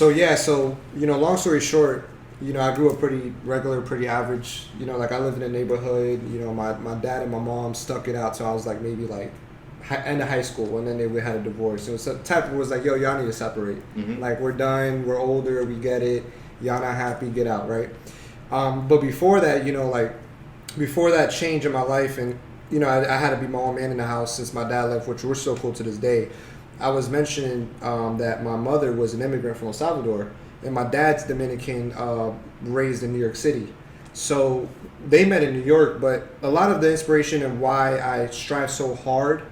Long story short, I grew up pretty regular, pretty average. Like I lived in a neighborhood. My dad and my mom stuck it out till I was like maybe like end of high school, and then we had a divorce. So the type was like, yo, y'all need to separate. Mm-hmm. Like we're done, we're older, we get it. Y'all not happy, get out, right? But before that, before that change in my life, and I had to be my own man in the house since my dad left, which we're still cool to this day. I was mentioning that my mother was an immigrant from El Salvador, and my dad's Dominican, raised in New York City. So they met in New York, but a lot of the inspiration and why I strive so hard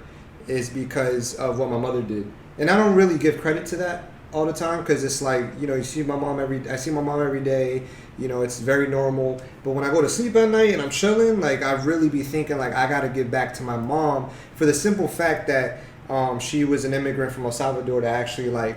is because of what my mother did. And I don't really give credit to that all the time because it's like, I see my mom every day, it's very normal. But when I go to sleep at night and I'm chilling, like I really be thinking like I got to give back to my mom for the simple fact that she was an immigrant from El Salvador that actually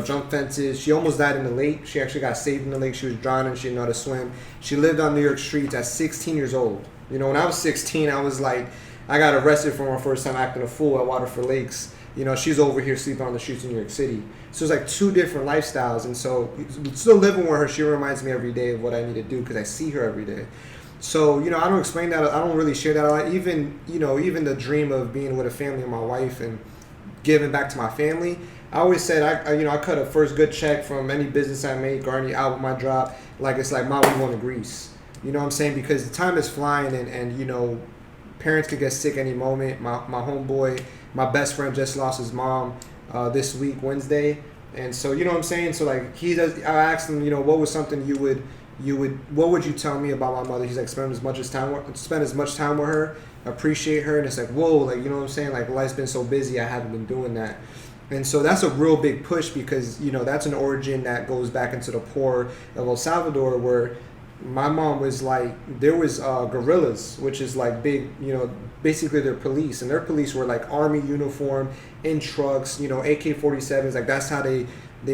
jump fences. She almost died in the lake. She actually got saved in the lake. She was drowning. She didn't know how to swim. She lived on New York streets at 16 years old. When I was 16, I was like, I got arrested for my first time acting a fool at Waterford Lakes. She's over here sleeping on the streets in New York City. So it's like two different lifestyles. And so still living with her, she reminds me every day of what I need to do because I see her every day. So, I don't explain that. I don't really share that a lot. Even the dream of being with a family and my wife and giving back to my family. I always said, I cut a first good check from any business I make or any album I drop. Like, it's like, Mom, we going to Greece. You know what I'm saying? Because the time is flying and parents could get sick any moment. My homeboy, my best friend just lost his mom this week, Wednesday. And so, you know what I'm saying? So, like, I asked him, what was something what would you tell me about my mother? He's like, spend as much time with her, appreciate her. And it's like, whoa, like, you know what I'm saying? Like, life's been so busy, I haven't been doing that. And so that's a real big push because, that's an origin that goes back into the poor of El Salvador where my mom was like, there was guerrillas, which is like big, basically their police. And their police were like army uniform, in trucks, AK-47s. Like that's how they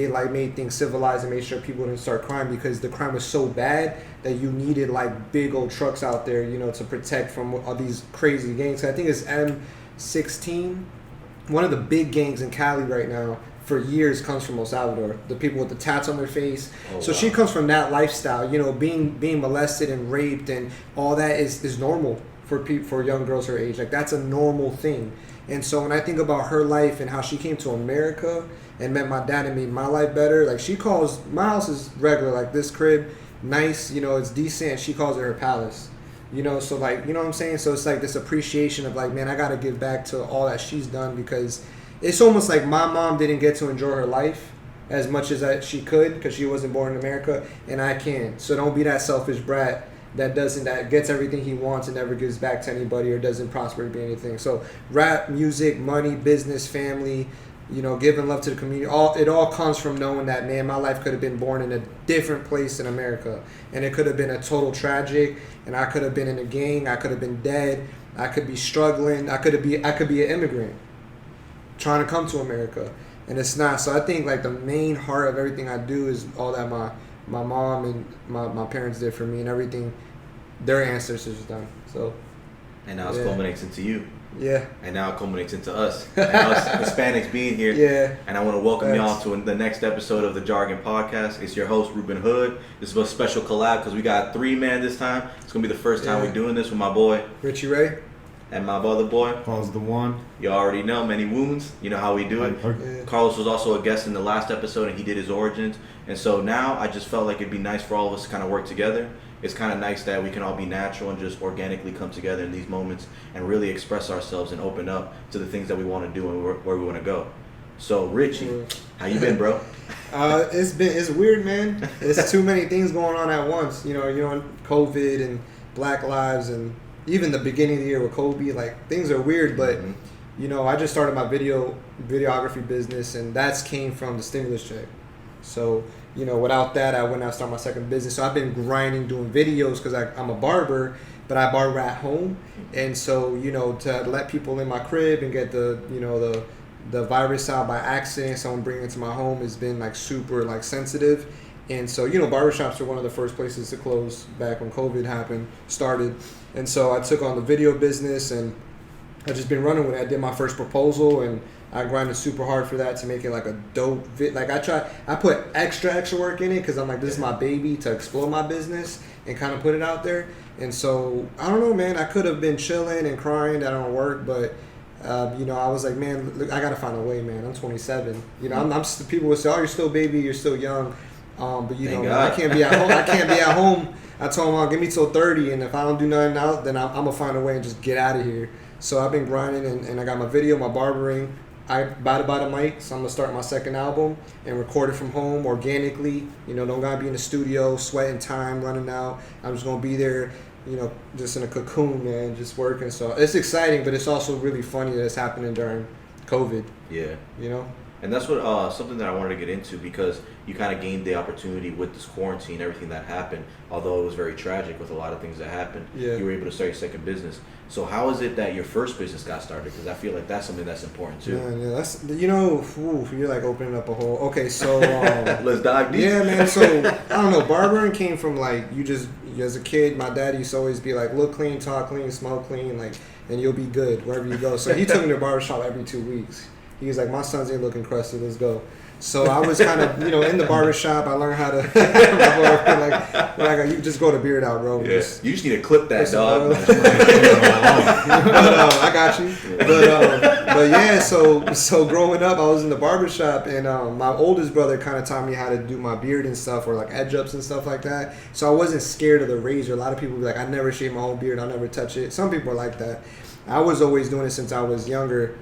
like made things civilized and made sure people didn't start crime because the crime was so bad that you needed like big old trucks out there, to protect from all these crazy gangs. I think it's M16, one of the big gangs in Cali right now. For years comes from El Salvador. The people with the tats on their face. Oh, so wow. She comes from that lifestyle. Being molested and raped and all that is normal for young girls her age. Like that's a normal thing. And so when I think about her life and how she came to America and met my dad and made my life better, like she calls my house is regular. Like this crib, nice. It's decent. She calls it her palace. So like what I'm saying. So it's like this appreciation of like, man, I gotta give back to all that she's done because. It's almost like my mom didn't get to enjoy her life as much as she could because she wasn't born in America, and I can. So don't be that selfish brat that gets everything he wants and never gives back to anybody or doesn't prosper to be anything. So rap, music, money, business, family, giving love to the community. It all comes from knowing that, man, my life could have been born in a different place in America, and it could have been a total tragic, and I could have been in a gang, I could have been dead, I could be struggling, I could be an immigrant. Trying to come to America, and it's not. So I think like the main heart of everything I do is all that my mom and my parents did for me and everything their ancestors done. So and now it culminates into you. Yeah. And now it culminates into us. And us Hispanics being here. Yeah. And I want to welcome y'all to the next episode of the Jargon podcast. It's your host RubenHood. This is a special collab because we got 3 man this time. It's gonna be the first time we're doing this with my boy Richie Ray. And my other boy, Carlos De Juan. You already know, many wounds. You know how we do it. Yeah. Carlos was also a guest in the last episode, and he did his origins. And so now I just felt like it'd be nice for all of us to kind of work together. It's kind of nice that we can all be natural and just organically come together in these moments and really express ourselves and open up to the things that we want to do and where we want to go. So, Richie, how you been, bro? It's weird, man. It's too many things going on at once. COVID and Black Lives and even the beginning of the year with Kobe, like things are weird, but I just started my videography business, and that's came from the stimulus check. So without that, I wouldn't have started my second business. So I've been grinding doing videos because I'm a barber, but I barber at home, and so to let people in my crib and get the virus out by accident, someone bringing it to my home has been like super like sensitive. And so, barbershops were one of the first places to close back when COVID started. And so I took on the video business and I've just been running with it. I did my first proposal and, I grinded super hard for that to make it like a dope like I put extra work in it because I'm like, this is my baby to explore my business and kind of put it out there. And so I don't know, man, I could have been chilling and crying that I don't work, but you know, I was like, man, look, I gotta find a way, man. I'm 27. You know, I'm people would say, oh, you're still a baby, you're still young, but you know, man, I can't be at home. I can't be at home. I told him, give me till 30, and if I don't do nothing out, then I'm gonna find a way and just get out of here. So I've been grinding, and I got my video, my barbering. I bought a mic, so I'm gonna start my second album and record it from home organically. You know, don't gotta be in the studio, sweating time, running out. I'm just gonna be there, you know, just in a cocoon, man, just working. So it's exciting, but it's also really funny that it's happening during COVID. Yeah. You know? And that's what something that I wanted to get into, because you kind of gained the opportunity with this quarantine, everything that happened. Although it was very tragic with a lot of things that happened, you were able to start your second business. So how is it that your first business got started? Because I feel like that's something that's important too. Yeah, that's, you know, you're like opening up a whole. Okay, so let's dive deep. Yeah, man. So I don't know. Barbering came from like as a kid. My dad used to always be like, look clean, talk clean, smell clean, like, and you'll be good wherever you go. So he took me to the barbershop every 2 weeks. He was like, my sons ain't looking crusty, let's go. So I was kind of, you know, in the barbershop. I learned how to, like, you just go to beard out, bro. Yeah. You just need to clip that, dog. But I got you. But yeah, so growing up, I was in the barbershop, and my oldest brother kind of taught me how to do my beard and stuff, or like edge ups and stuff like that. So I wasn't scared of the razor. A lot of people be like, I never shave my own beard, I'll never touch it. Some people are like that. I was always doing it since I was younger.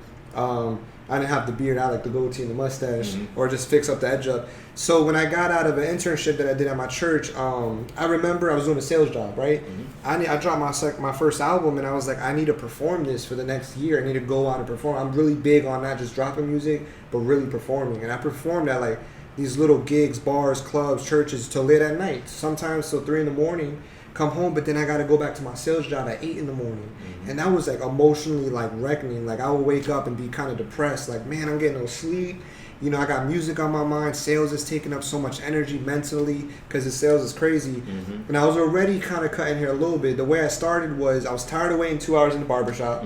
I didn't have the beard, I like the goatee and the mustache, or just fix up the edge up. So when I got out of an internship that I did at my church, I remember I was doing a sales job, right? I dropped my first album, and I was like, I need to perform this for the next year. I need to go out and perform. I'm really big on not just dropping music, but really performing. And I performed at like these little gigs, bars, clubs, churches till late at night. Sometimes till 3 a.m, come home, but then I got to go back to my sales job at 8 a.m. And that was like emotionally like reckoning. Like I would wake up and be kind of depressed. Like, man, I'm getting no sleep. You know, I got music on my mind. Sales is taking up so much energy mentally because the sales is crazy. And I was already kind of cutting hair a little bit. The way I started was I was tired of waiting 2 hours in the barbershop.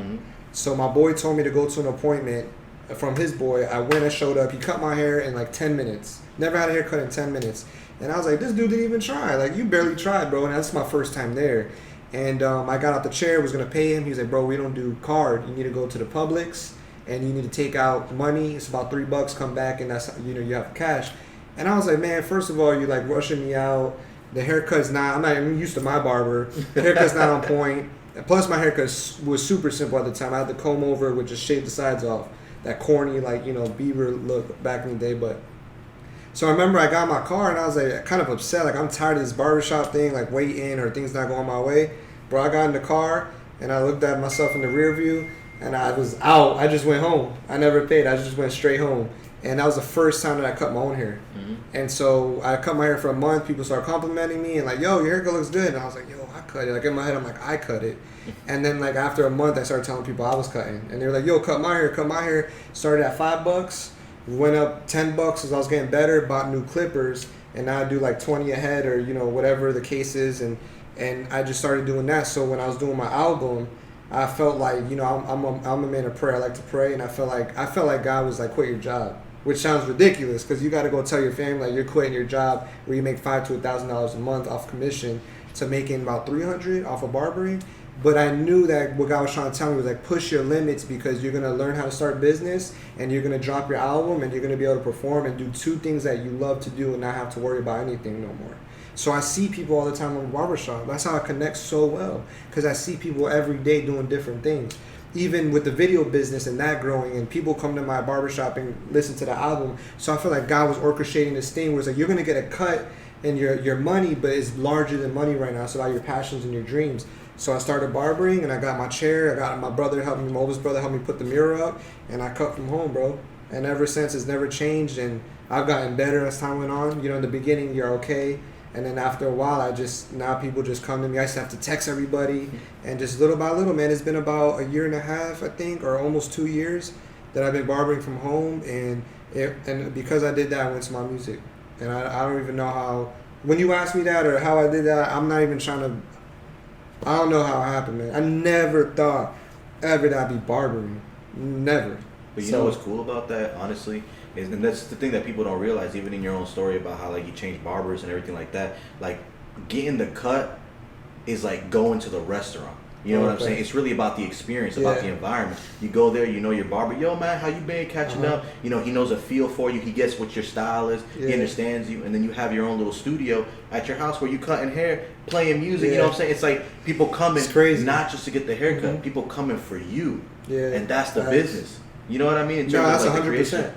So my boy told me to go to an appointment from his boy. I went and showed up. He cut my hair in like 10 minutes. Never had a haircut in 10 minutes. And I was like, this dude didn't even try. Like, you barely tried, bro. And that's my first time there. And I got out the chair, was going to pay him. He was like, bro, we don't do card. You need to go to the Publix, and you need to take out money. It's about $3. Come back, and that's, you know, you have cash. And I was like, man, first of all, you're like rushing me out. The haircut's not, I'm not even used to my barber. The haircut's not on point. And plus, my haircut was super simple at the time. I had the comb over, which just shaved the sides off. That corny, like, you know, Bieber look back in the day, but... So I remember I got in my car, and I was like kind of upset. Like, I'm tired of this barbershop thing, like waiting or things not going my way. Bro, I got in the car, and I looked at myself in the rear view, and I was out. I just went home. I never paid. I just went straight home. And that was the first time that I cut my own hair. And so I cut my hair for a month. People started complimenting me and like, yo, your haircut looks good. And I was like, yo, I cut it. Like in my head, I'm like, I cut it. And then like after a month, I started telling people I was cutting. And they were like, yo, cut my hair, cut my hair. Started at $5. Went up $10 as I was getting better, bought new clippers, and now I do like 20 a head, or you know, whatever the case is, and I just started doing that. So when I was doing my album, I felt like, you know, I'm a man of prayer. I like to pray, and I felt like God was like, quit your job, which sounds ridiculous because you got to go tell your family like you're quitting your job where you make $500 to $1,000 a month off commission to making about $300 off of barbering. But I knew that what God was trying to tell me was like, push your limits, because you're going to learn how to start business, and you're going to drop your album, and you're going to be able to perform and do two things that you love to do and not have to worry about anything no more. So I see people all the time in the barbershop. That's how I connect so well, because I see people every day doing different things. Even with the video business and that growing, and people come to my barbershop and listen to the album. So I feel like God was orchestrating this thing where it's like, you're going to get a cut in your money, but it's larger than money right now. It's about your passions and your dreams. So I started barbering, and I got my chair. I got my brother helped me, my oldest brother helped me put the mirror up, and I cut from home, bro. And ever since, it's never changed, and I've gotten better as time went on. You know, in the beginning, you're okay, and then after a while, now people just come to me. I used to have to text everybody, and just little by little, man, it's been about a year and a half, I think, or almost 2 years that I've been barbering from home, and because I did that, I went to my music, and I don't even know how. When you ask me that or how I did that, I'm not even trying to. I don't know how it happened, man. I never thought ever that I'd be barbering. Never. But you know what's cool about that, honestly, is, and that's the thing that people don't realize, even in your own story about how like you changed barbers and everything like that. Like getting the cut is like going to the restaurant. You know what I'm saying? It's really about the experience, about the environment. You go there, you know your barber. Yo, man, how you been? Catching up. You know, he knows a feel for you. He gets what your style is. He understands you. And then you have your own little studio at your house where you cutting hair, playing music. You know what I'm saying? It's like people coming not just to get the haircut. People coming for you. Yeah. And that's the business. You know what I mean? In terms of, like, 100%.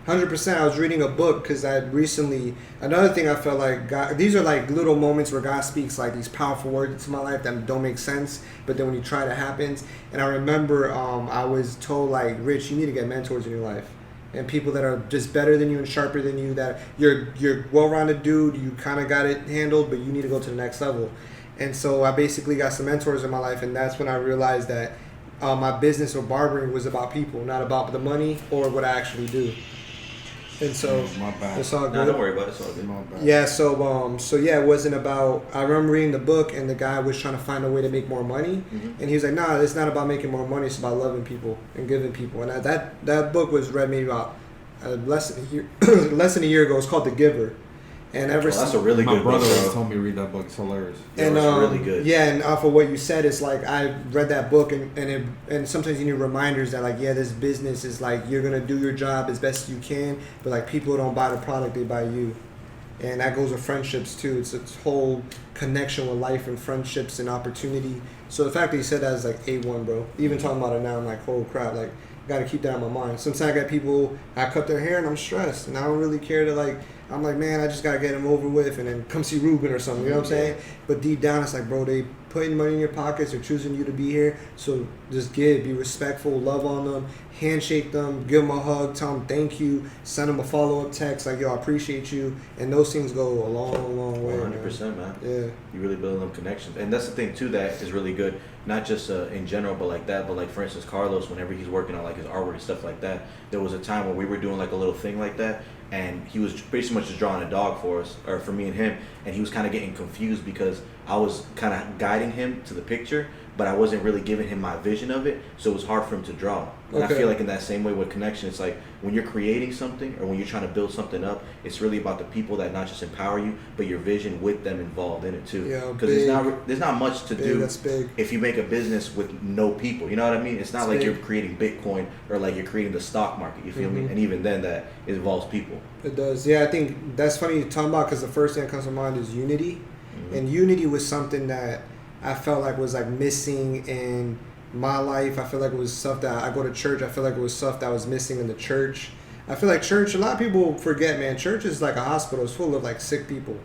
100%. I was reading a book because I had recently, another thing I felt like God, these are like little moments where God speaks like these powerful words into my life that don't make sense, but then when you try it, it happens. And I remember I was told, like, Rich, you need to get mentors in your life. And people that are just better than you and sharper than you, that you're well-rounded dude, you kind of got it handled, but you need to go to the next level. And so I basically got some mentors in my life, and that's when I realized that my business or barbering was about people, not about the money or what I actually do. And so it's all good. No, don't worry about it. It's all good. Yeah. So yeah, it wasn't about. I remember reading the book, and the guy was trying to find a way to make more money, and he was like, "Nah, it's not about making more money. It's about loving people and giving people." And that book was read maybe about less than a year ago. It's called The Giver. And ever since, that's a really good book. My brother told me to read that book. It's hilarious. And it's really good. Yeah, and off of what you said, it's like I read that book, and sometimes you need reminders that, like, yeah, this business is like you're gonna do your job as best you can, but like people don't buy the product, they buy you. And that goes with friendships too. It's a whole connection with life and friendships and opportunity. So the fact that you said that is like A1, bro. Even talking about it now, I'm like, oh crap, like got to keep that in my mind. Sometimes I got people, I cut their hair and I'm stressed, and I don't really care to, like, I'm like, man, I just got to get them over with and then come see Ruben or something, you know what I'm saying? But deep down, it's like, bro, they putting money in your pockets, they're choosing you to be here, so just give, be respectful, love on them, handshake them, give them a hug, tell them thank you, send them a follow-up text, like, yo, I appreciate you, and those things go a long, long way. 100%, man. Yeah. You really build them connections. And that's the thing, too, that is really good, not just in general, but like that, but like, for instance, Carlos, whenever he's working on like his artwork and stuff like that, there was a time where we were doing like a little thing like that, and he was pretty much just drawing a dog for us, or for me and him, and he was kind of getting confused because I was kind of guiding him to the picture, but I wasn't really giving him my vision of it, so it was hard for him to draw. And I feel like in that same way with connection, it's like when you're creating something or when you're trying to build something up, it's really about the people that not just empower you, but your vision with them involved in it too. Because there's not much to do if you make a business with no people. You know what I mean? It's not like you're creating Bitcoin or like you're creating the stock market. You feel me? And even then, that involves people. It does. Yeah, I think that's funny you talking about, because the first thing that comes to mind is unity. And unity was something that I felt like was like missing in my life. I feel like it was stuff that I go to church. I feel like it was stuff that was missing in the church. I feel like church, a lot of people forget, man, church is like a hospital. It's full of like sick people.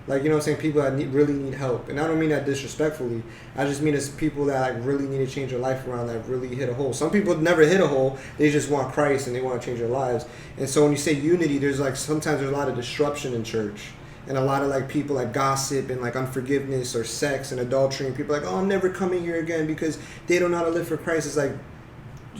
Like, you know what I'm saying? People that really need help. And I don't mean that disrespectfully. I just mean it's people that like really need to change their life around, that really hit a hole. Some people never hit a hole. They just want Christ and they want to change their lives. And so when you say unity, there's like sometimes there's a lot of disruption in church. And a lot of like people like gossip and like unforgiveness or sex and adultery, and people like, oh, I'm never coming here again because they don't know how to live for Christ. It's like,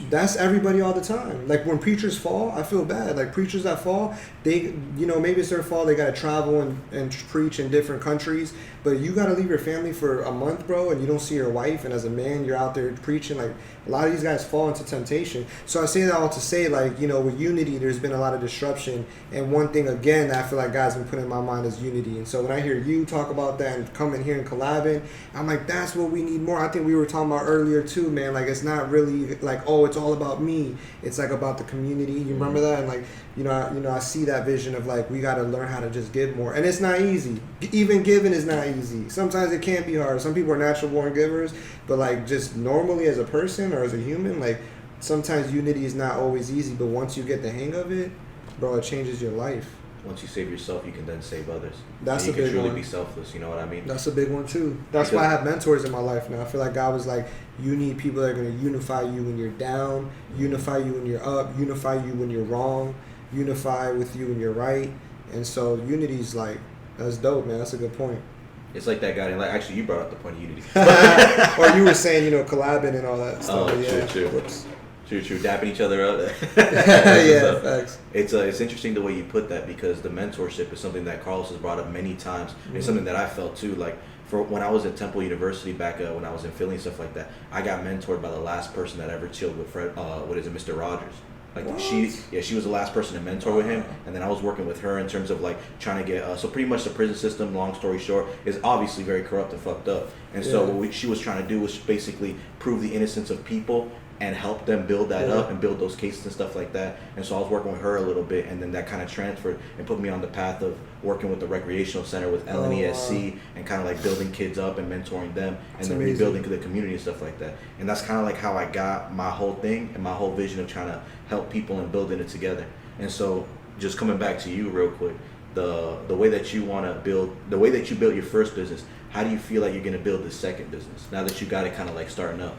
that's everybody all the time. Like when preachers fall, I feel bad. Like preachers that fall, they, you know, maybe it's their fault. They got to travel and preach in different countries, but you got to leave your family for a month, bro, and you don't see your wife. And as a man, you're out there preaching. Like a lot of these guys fall into temptation. So I say that all to say, like, you know, with unity, there's been a lot of disruption. And one thing, again, that I feel like God's been putting in my mind is unity. And so when I hear you talk about that and coming here and collabing, I'm like, that's what we need more. I think we were talking about earlier too, man. Like, it's not really like, oh, it's all about me. It's like about the community. You remember that? And like, I see that vision of like, we got to learn how to just give more. And it's not easy. Even giving is not easy. Sometimes it can be hard. Some people are natural born givers, but like just normally as a person or as a human, like sometimes unity is not always easy, but once you get the hang of it, bro, it changes your life. Once you save yourself, you can then save others. That's a big one. You can truly be selfless, you know what I mean? That's a big one too. That's why I have mentors in my life now. I feel like God was like, you need people that are going to unify you when you're down, unify you when you're up, unify you when you're wrong, unify with you when you're right. And so unity's like, that's dope, man. That's a good point. It's like that guy, and like actually you brought up the point of unity. Or you were saying, collabing and all that stuff. Oh, yeah. True. Whoops. True. Dapping each other up. Yeah, facts. It's interesting the way you put that, because the mentorship is something that Carlos has brought up many times. Mm-hmm. It's something that I felt too. Like for when I was at Temple University back when I was in Philly and stuff like that, I got mentored by the last person that ever chilled with Mr. Rogers. Like What? she was the last person to mentor with him, and then I was working with her in terms of like trying to get. So pretty much the prison system, long story short, is obviously very corrupt and fucked up. And so what she was trying to do was basically prove the innocence of people and help them build that up and build those cases and stuff like that. And so I was working with her a little bit, and then that kind of transferred and put me on the path of working with the recreational center with LNESC and kind of like building kids up and mentoring them, and then rebuilding the community and stuff like that. And that's kind of like how I got my whole thing and my whole vision of trying to help people and building it together. And so just coming back to you real quick, the way that you want to build, the way that you built your first business, how do you feel like you're going to build the second business now that you got it kind of like starting up?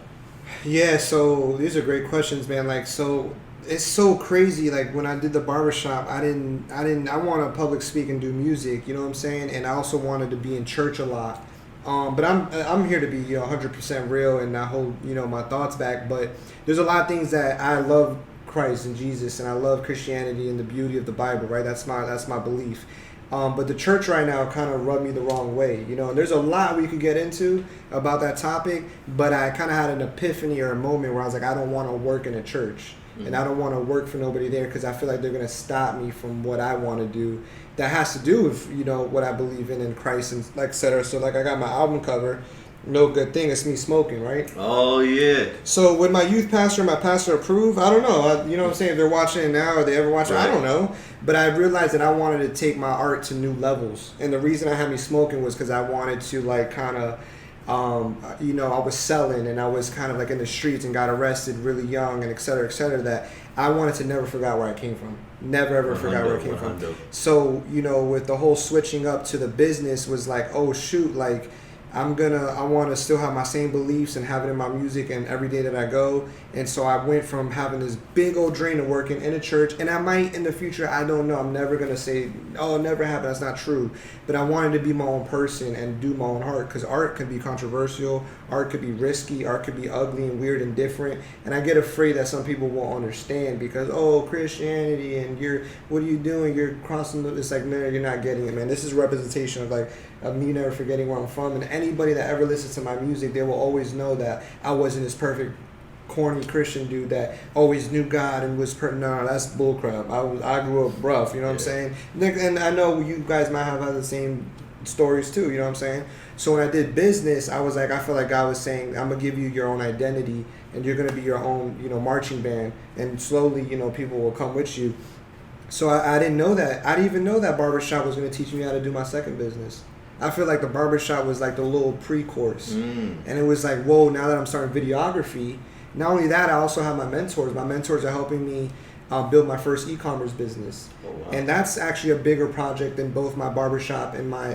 Yeah, so these are great questions, man. Like, so it's so crazy. Like when I did the barbershop, I want to public speak and do music, you know what I'm saying? And I also wanted to be in church a lot. But I'm here to be 100% real and not hold my thoughts back. But there's a lot of things that I love Christ and Jesus, and I love Christianity and the beauty of the Bible, right? That's my belief. But the church right now kind of rubbed me the wrong way, and there's a lot we could get into about that topic, but I kind of had an epiphany or a moment where I was like, I don't want to work in a church, and I don't want to work for nobody there because I feel like they're going to stop me from what I want to do. That has to do with, what I believe in Christ and like et cetera. So like I got my album cover, No Good Thing, it's me smoking, right? Oh, yeah. So would my youth pastor and my pastor approve? I don't know. You know what I'm saying? If they're watching it now or they ever watch it, I don't know. But I realized that I wanted to take my art to new levels. And the reason I had me smoking was because I wanted to like kind of, I was selling and I was kind of like in the streets and got arrested really young and et cetera, that I wanted to never forget where I came from. Never ever forgot where I came from. So, with the whole switching up to the business was like, oh shoot, like I want to still have my same beliefs and have it in my music and every day that I go. And so I went from having this big old dream of working in a church, and I might in the future, I don't know, I'm never going to say, oh, it never happened, that's not true. But I wanted to be my own person and do my own art, because art can be controversial, art could be risky, art could be ugly and weird and different. And I get afraid that some people won't understand because, oh, Christianity and what are you doing? You're crossing it's like, no, you're not getting it, man. This is representation of me never forgetting where I'm from. And anybody that ever listens to my music, they will always know that I wasn't this perfect corny Christian dude that always knew God and was no, that's bullcrap. I grew up rough, you know what I'm saying? And I know you guys might have had the same stories too, you know what I'm saying? So when I did business, I was like, I feel like God was saying, I'm gonna give you your own identity and you're gonna be your own, marching band, and slowly, people will come with you. So I didn't know that. I didn't even know that barbershop was gonna teach me how to do my second business. I feel like the barbershop was like the little pre-course. And it was like, whoa, now that I'm starting videography, not only that, I also have my mentors. My mentors are helping me build my first e-commerce business. Oh, wow. And that's actually a bigger project than both my barbershop and my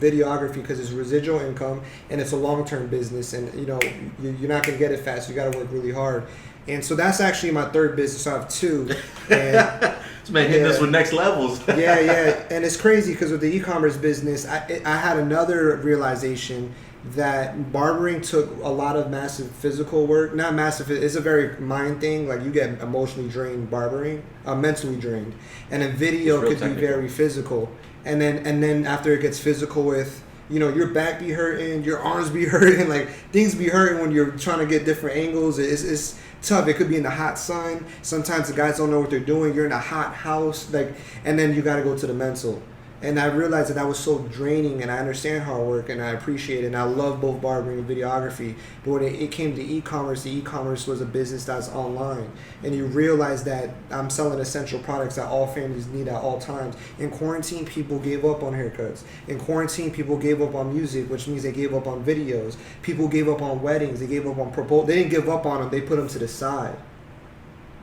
videography, because it's residual income and it's a long-term business, and you're not going to get it fast. You got to work really hard. And so that's actually my third business. So I have two. And this man hitting us with next levels. yeah. And it's crazy because with the e-commerce business, I had another realization that barbering took a lot of massive physical work. Not massive, it's a very mind thing. Like you get emotionally drained barbering, mentally drained. And a video could be very physical. And then after it gets physical with, your back be hurting, your arms be hurting, like things be hurting when you're trying to get different angles. It's tough. It could be in the hot sun. Sometimes the guys don't know what they're doing. You're in a hot house, and then you got to go to the mental. And I realized that was so draining, and I understand hard work, and I appreciate it, and I love both barbering and videography. But when it came to e-commerce, the e-commerce was a business that's online. And you realize that I'm selling essential products that all families need at all times. In quarantine, people gave up on haircuts. In quarantine, people gave up on music, which means they gave up on videos. People gave up on weddings. They gave up on proposals. They didn't give up on them. They put them to the side.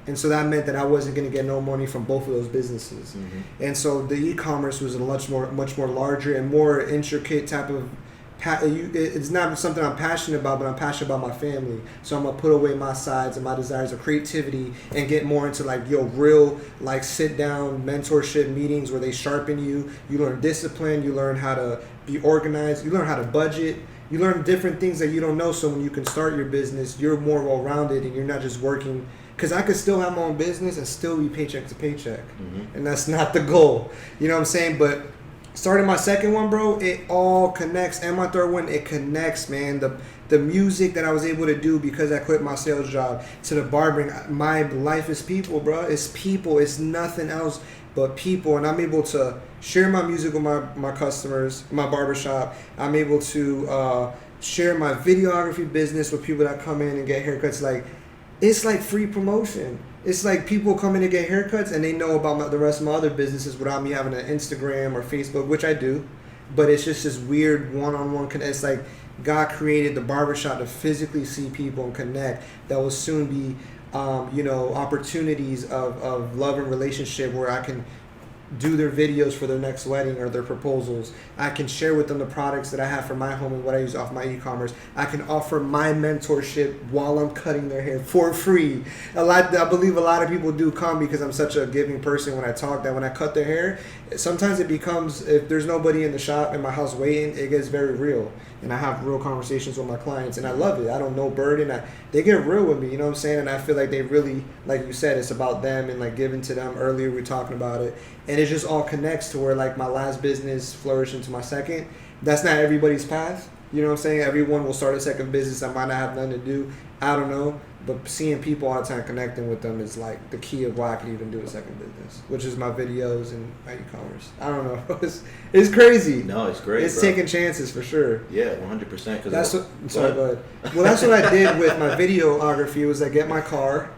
And so that meant that I wasn't going to get no money from both of those businesses. Mm-hmm. And so the e-commerce was a much more larger and more intricate type of. It's not something I'm passionate about, but I'm passionate about my family. So I'm gonna put away my sides and my desires of creativity and get more into real sit down mentorship meetings where they sharpen you. You learn discipline. You learn how to be organized. You learn how to budget. You learn different things that you don't know. So when you can start your business, you're more well-rounded and you're not just working. Because I could still have my own business and still be paycheck to paycheck. Mm-hmm. And that's not the goal. You know what I'm saying? But starting my second one, bro, it all connects. And my third one, it connects, man. The music that I was able to do because I quit my sales job to the barbering. My life is people, bro. It's people. It's nothing else but people. And I'm able to share my music with my customers, my barbershop. I'm able to share my videography business with people that come in and get haircuts. Like, it's like free promotion. It's like people come in to get haircuts and they know about the rest of my other businesses without me having an Instagram or Facebook, which I do. But it's just this weird one-on-one connect. It's like God created the barbershop to physically see people and connect. That will soon be, opportunities of love and relationship where I can do their videos for their next wedding or their proposals. I can share with them the products that I have for my home and what I use off my e-commerce. I can offer my mentorship while I'm cutting their hair for free. I believe a lot of people do come because I'm such a giving person when I talk, that when I cut their hair, sometimes it becomes, if there's nobody in the shop in my house waiting, it gets very real. And I have real conversations with my clients, and I love it. I don't know burden. They get real with me, you know what I'm saying? And I feel like they really, like you said, it's about them and like giving to them. Earlier we were talking about it, and it just all connects to where like my last business flourished into my second. That's not everybody's path, you know what I'm saying? Everyone will start a second business. I might not have nothing to do. I don't know. But seeing people all the time, connecting with them is like the key of why I could even do a second business, which is my videos and my e-commerce. I don't know. It's crazy. No, it's great. It's taking chances for sure. Yeah, 100%. That's what. Sorry, go ahead. Well, that's what I did with my videography. Was I get my car,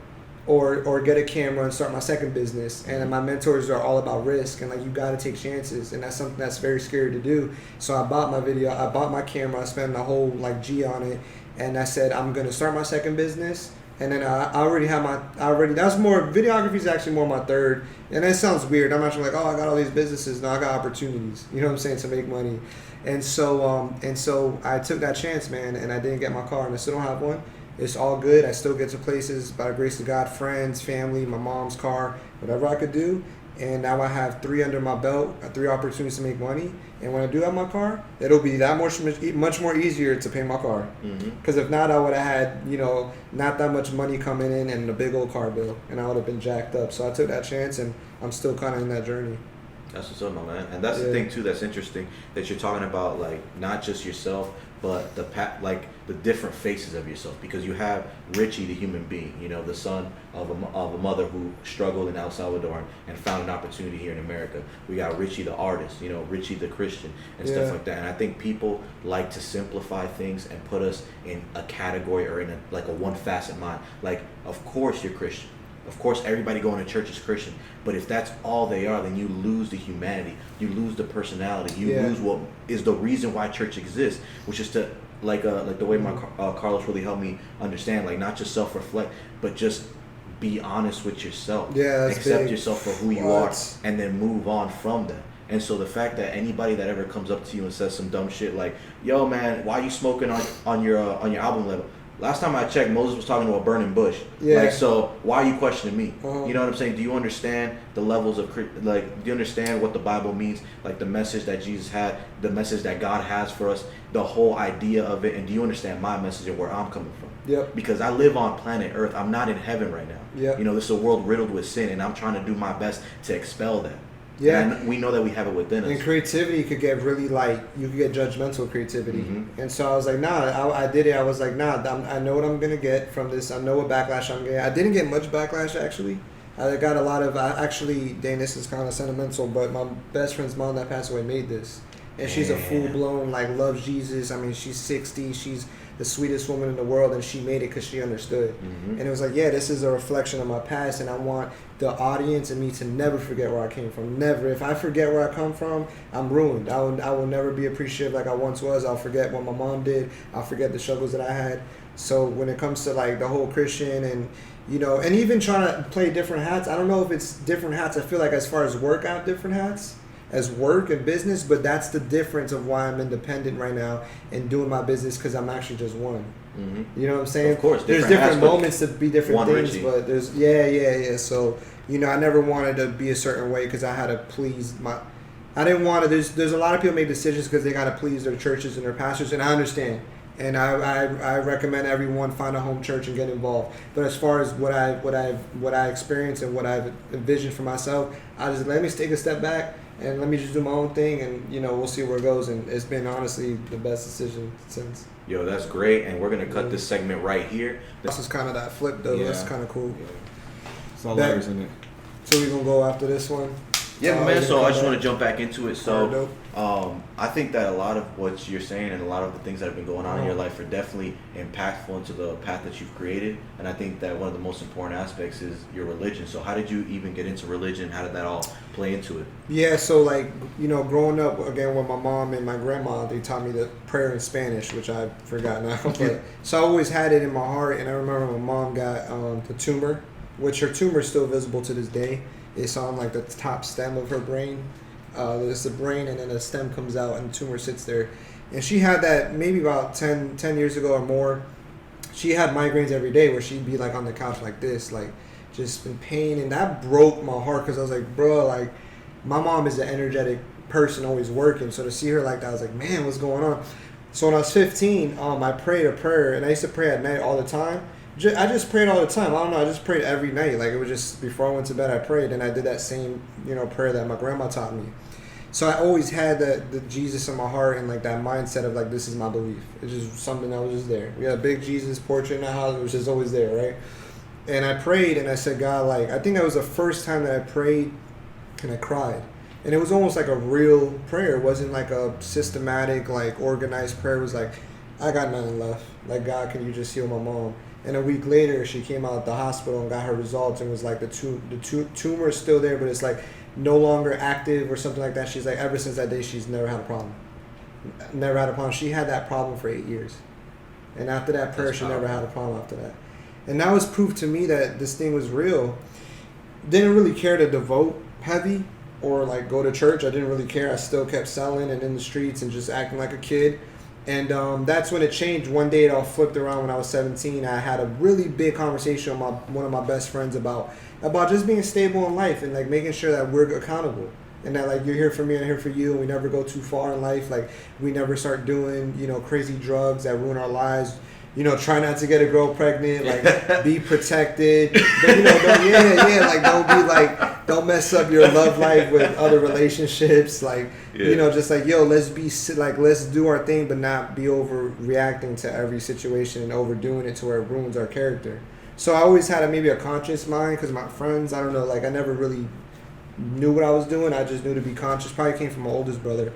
or get a camera and start my second business. And my mentors are all about risk and like you got to take chances, and that's something that's very scary to do. So I bought my video. I bought my camera. I spent a whole like G on it. And I said, I'm going to start my second business. And then I already have that's more, videography is actually more my third. And that sounds weird. I'm not like, oh, I got all these businesses. No, I got opportunities, you know what I'm saying, to make money. And so I took that chance, man, and I didn't get my car, and I still don't have one. It's all good. I still get to places by the grace of God, friends, family, my mom's car, whatever I could do. And now I have 3 under my belt, 3 opportunities to make money. And when I do have my car, it'll be that much more easier to pay my car. Because if not, I would have had, not that much money coming in and a big old car bill. And I would have been jacked up. So I took that chance, and I'm still kind of in that journey. That's what's up, my man. And that's the thing, too, that's interesting, that you're talking about, like, not just yourself, but the different faces of yourself. Because you have Richie, the human being, the son of a mother who struggled in El Salvador and found an opportunity here in America. We got Richie, the artist, Richie, the Christian, and stuff like that. And I think people like to simplify things and put us in a category or in a one-facet mind. Like, of course you're Christian. Of course, everybody going to church is Christian, but if that's all they are, then you lose the humanity, you lose the personality, you lose what is the reason why church exists, which is to like the way my Carlos really helped me understand, like not just self-reflect, but just be honest with yourself, accept yourself for who you are, and then move on from that. And so the fact that anybody that ever comes up to you and says some dumb shit like, "Yo, man, why you smoking on your album label?" Last time I checked, Moses was talking to a burning bush. Like, so why are you questioning me? You know what I'm saying? Do you understand the levels of, do you understand what the Bible means? Like the message that Jesus had, the message that God has for us, the whole idea of it. And do you understand my message and where I'm coming from? Because I live on planet Earth. I'm not in heaven right now. This is a world riddled with sin, and I'm trying to do my best to expel that. And we know that we have it within us. And creativity could get really you could get judgmental creativity. And so I was like, nah, I did it. I was like, nah, I know what I'm going to get from this. I know what backlash I'm getting. I didn't get much backlash, actually. I got a lot of, dang, this is kind of sentimental, but my best friend's mom that passed away made this. And she's a full-blown, loves Jesus. I mean, she's 60. She's the sweetest woman in the world, and she made it because she understood. And it was like, this is a reflection of my past, and I want the audience and me to never forget where I came from. Never. If I forget where I come from, I'm ruined. I will never be appreciative like I once was. I'll forget what my mom did. I'll forget the struggles that I had. So when it comes to the whole Christian and and even trying to play different hats, I don't know if it's different hats. I feel like as far as work, I have different hats as work and business, but that's the difference of why I'm independent right now and doing my business, because I'm actually just one. You know what I'm saying? Of course, there's different moments to be different things, Richie. But there's So I never wanted to be a certain way because I had to please I didn't want to. There's a lot of people make decisions because they got to please their churches and their pastors, and I understand. And I recommend everyone find a home church and get involved. But as far as what I experienced and what I've envisioned for myself, I just let me take a step back and let me just do my own thing, and we'll see where it goes. And it's been honestly the best decision since. Yo, that's great, and we're gonna cut this segment right here. This is kind of that flip though. Yeah. That's kind of cool. Yeah. It's all layers in it. So we gonna go after this one. Yeah, man. So I just want to jump back into it. Alright, So, I think that a lot of what you're saying and a lot of the things that have been going on in your life are definitely impactful into the path that you've created. And I think that one of the most important aspects is your religion. So how did you even get into religion? How did that all play into it? Yeah, so growing up again with my mom and my grandma, they taught me the prayer in Spanish, which I forgot now. But so I always had it in my heart, and I remember my mom got the tumor, which her tumor is still visible to this day. It's on like the top stem of her brain. There's the brain, and then a stem comes out, and the tumor sits there. And she had that maybe about 10 years ago or more. She had migraines every day where she'd be like on the couch like this, like just in pain. And that broke my heart because I was like, bro, like my mom is an energetic person, always working. So to see her like that, I was like, man, what's going on? So when I was 15, I prayed a prayer, and I used to pray at night all the time. I just prayed all the time. I don't know. I just prayed every night. Like it was just before I went to bed, I prayed, and I did that same, prayer that my grandma taught me. So I always had the Jesus in my heart and like that mindset of like this is my belief. It's just something that was just there. We had a big Jesus portrait in the house, which is always there, right? And I prayed, and I said, God, like I think that was the first time that I prayed, and I cried. And it was almost like a real prayer. It wasn't like a systematic, like organized prayer. It was like, I got nothing left. Like God, can you just heal my mom? And a week later, she came out of the hospital and got her results, and was like the tumor is still there, but it's like no longer active or something like that. She's like, ever since that day, she's never had a problem. Never had a problem. She had that problem for 8 years. And after that prayer, she never had a problem after that. And that was proof to me that this thing was real. Didn't really care to devote heavy or like go to church. I didn't really care. I still kept selling and in the streets and just acting like a kid. And that's when it changed. One day it all flipped around when I was 17. I had a really big conversation with one of my best friends about just being stable in life and like making sure that we're accountable. And that like you're here for me, I'm here for you, and we never go too far in life. Like we never start doing, crazy drugs that ruin our lives. Try not to get a girl pregnant, like be protected. But, don't mess up your love life with other relationships. Like, just like, let's do our thing, but not be overreacting to every situation and overdoing it to where it ruins our character. So I always had maybe a conscious mind because my friends, I don't know, like I never really knew what I was doing. I just knew to be conscious. Probably came from my oldest brother.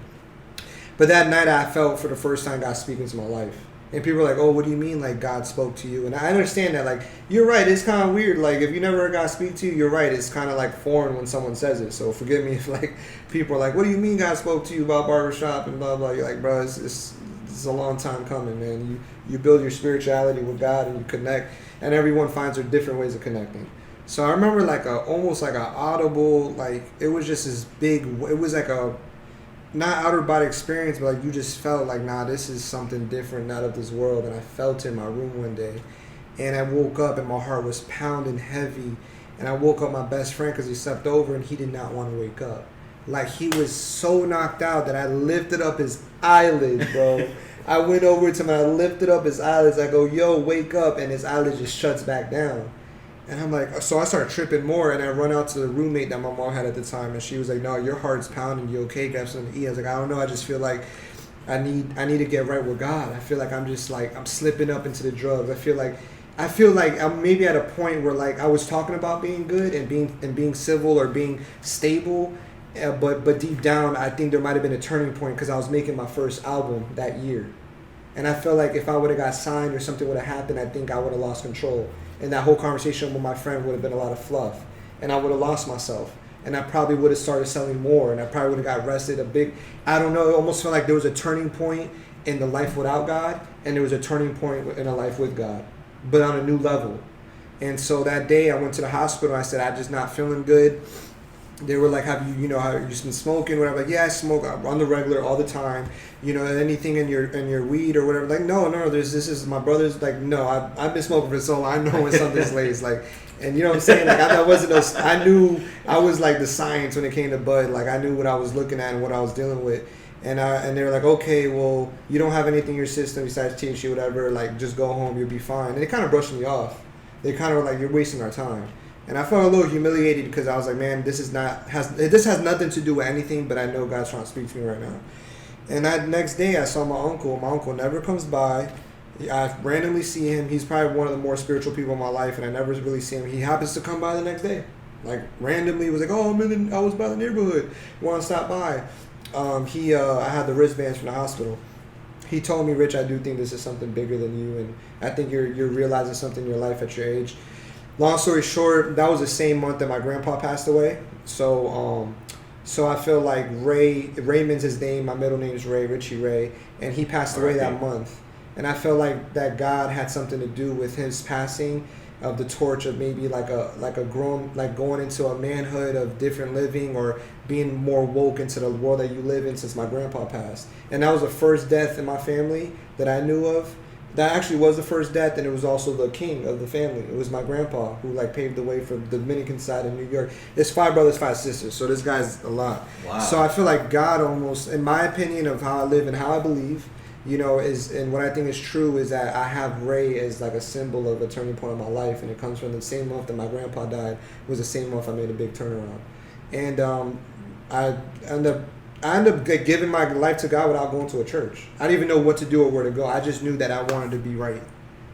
But that night I felt for the first time God speaking to my life. And people are like, oh, what do you mean, like, God spoke to you? And I understand that, like, you're right, it's kind of weird. Like, if you never heard God speak to you, you're right. It's kind of, like, foreign when someone says it. So forgive me if, like, people are like, what do you mean God spoke to you about barbershop and blah, blah. You're like, bro, it's a long time coming, man. You build your spirituality with God and you connect. And everyone finds their different ways of connecting. So I remember, like, almost like an audible, like, it was just this big, it was like a, not outer body experience, but like you just felt like, nah, this is something different, not of this world. And I felt it in my room one day, and I woke up and my heart was pounding heavy. And I woke up my best friend because he slept over and he did not want to wake up. Like he was so knocked out that I lifted up his eyelids, bro. I went over to him and I lifted up his eyelids. I go, yo, wake up, and his eyelids just shuts back down. And I'm like, so I started tripping more, and I run out to the roommate that my mom had at the time, and she was like, no, your heart's pounding, you okay? Grab something to eat. I was like, I don't know, I just feel like I need to get right with God. I feel like I'm just like, I'm slipping up into the drugs. I feel like I'm maybe at a point where like I was talking about being good and being civil or being stable, but deep down, I think there might have been a turning point because I was making my first album that year. And I felt like if I would have got signed or something would have happened, I think I would have lost control. And that whole conversation with my friend would have been a lot of fluff. And I would have lost myself. And I probably would have started selling more. And I probably would have got arrested. I don't know, it almost felt like there was a turning point in the life without God. And there was a turning point in a life with God. But on a new level. And so that day I went to the hospital. I said, I'm just not feeling good. They were like, have you just been smoking? Whatever. Like, yeah, I smoke on the regular all the time. Anything in your weed or whatever. Like, no. This is my brother's. Like, no, I've been smoking for so long. I know when something's laced. Like, and you know what I'm saying? Like, I knew I was like the science when it came to bud. Like, I knew what I was looking at and what I was dealing with. And they were like, okay, well, you don't have anything in your system besides THC, whatever. Like, just go home, you'll be fine. And they kind of brushed me off. They kind of were like, you're wasting our time. And I felt a little humiliated because I was like, man, this has nothing to do with anything, but I know God's trying to speak to me right now. And that next day I saw my uncle. My uncle never comes by. I randomly see him. He's probably one of the more spiritual people in my life, and I never really see him. He happens to come by the next day. Like, randomly was like, oh, I was by the neighborhood. Want to stop by. I had the wristbands from the hospital. He told me, Rich, I do think this is something bigger than you, and I think you're realizing something in your life at your age. Long story short, that was the same month that my grandpa passed away. So I feel like Raymond's his name. My middle name is Ray, Richie Ray, and he passed away that month. And I feel like that God had something to do with his passing of the torch of maybe like a grown, like going into a manhood of different living or being more woke into the world that you live in since my grandpa passed. And that was the first death in my family that I knew of. That actually was the first death, and it was also the king of the family. It was my grandpa who like paved the way for the Dominican side of New York. There's 5 brothers, 5 sisters, so this guy's a lot. Wow. So I feel like God almost, in my opinion of how I live and how I believe, is, and what I think is true is that I have Ray as like a symbol of a turning point in my life, and it comes from the same month that my grandpa died was the same month I made a big turnaround. And I ended up giving my life to God without going to a church. I didn't even know what to do or where to go. I just knew that I wanted to be right.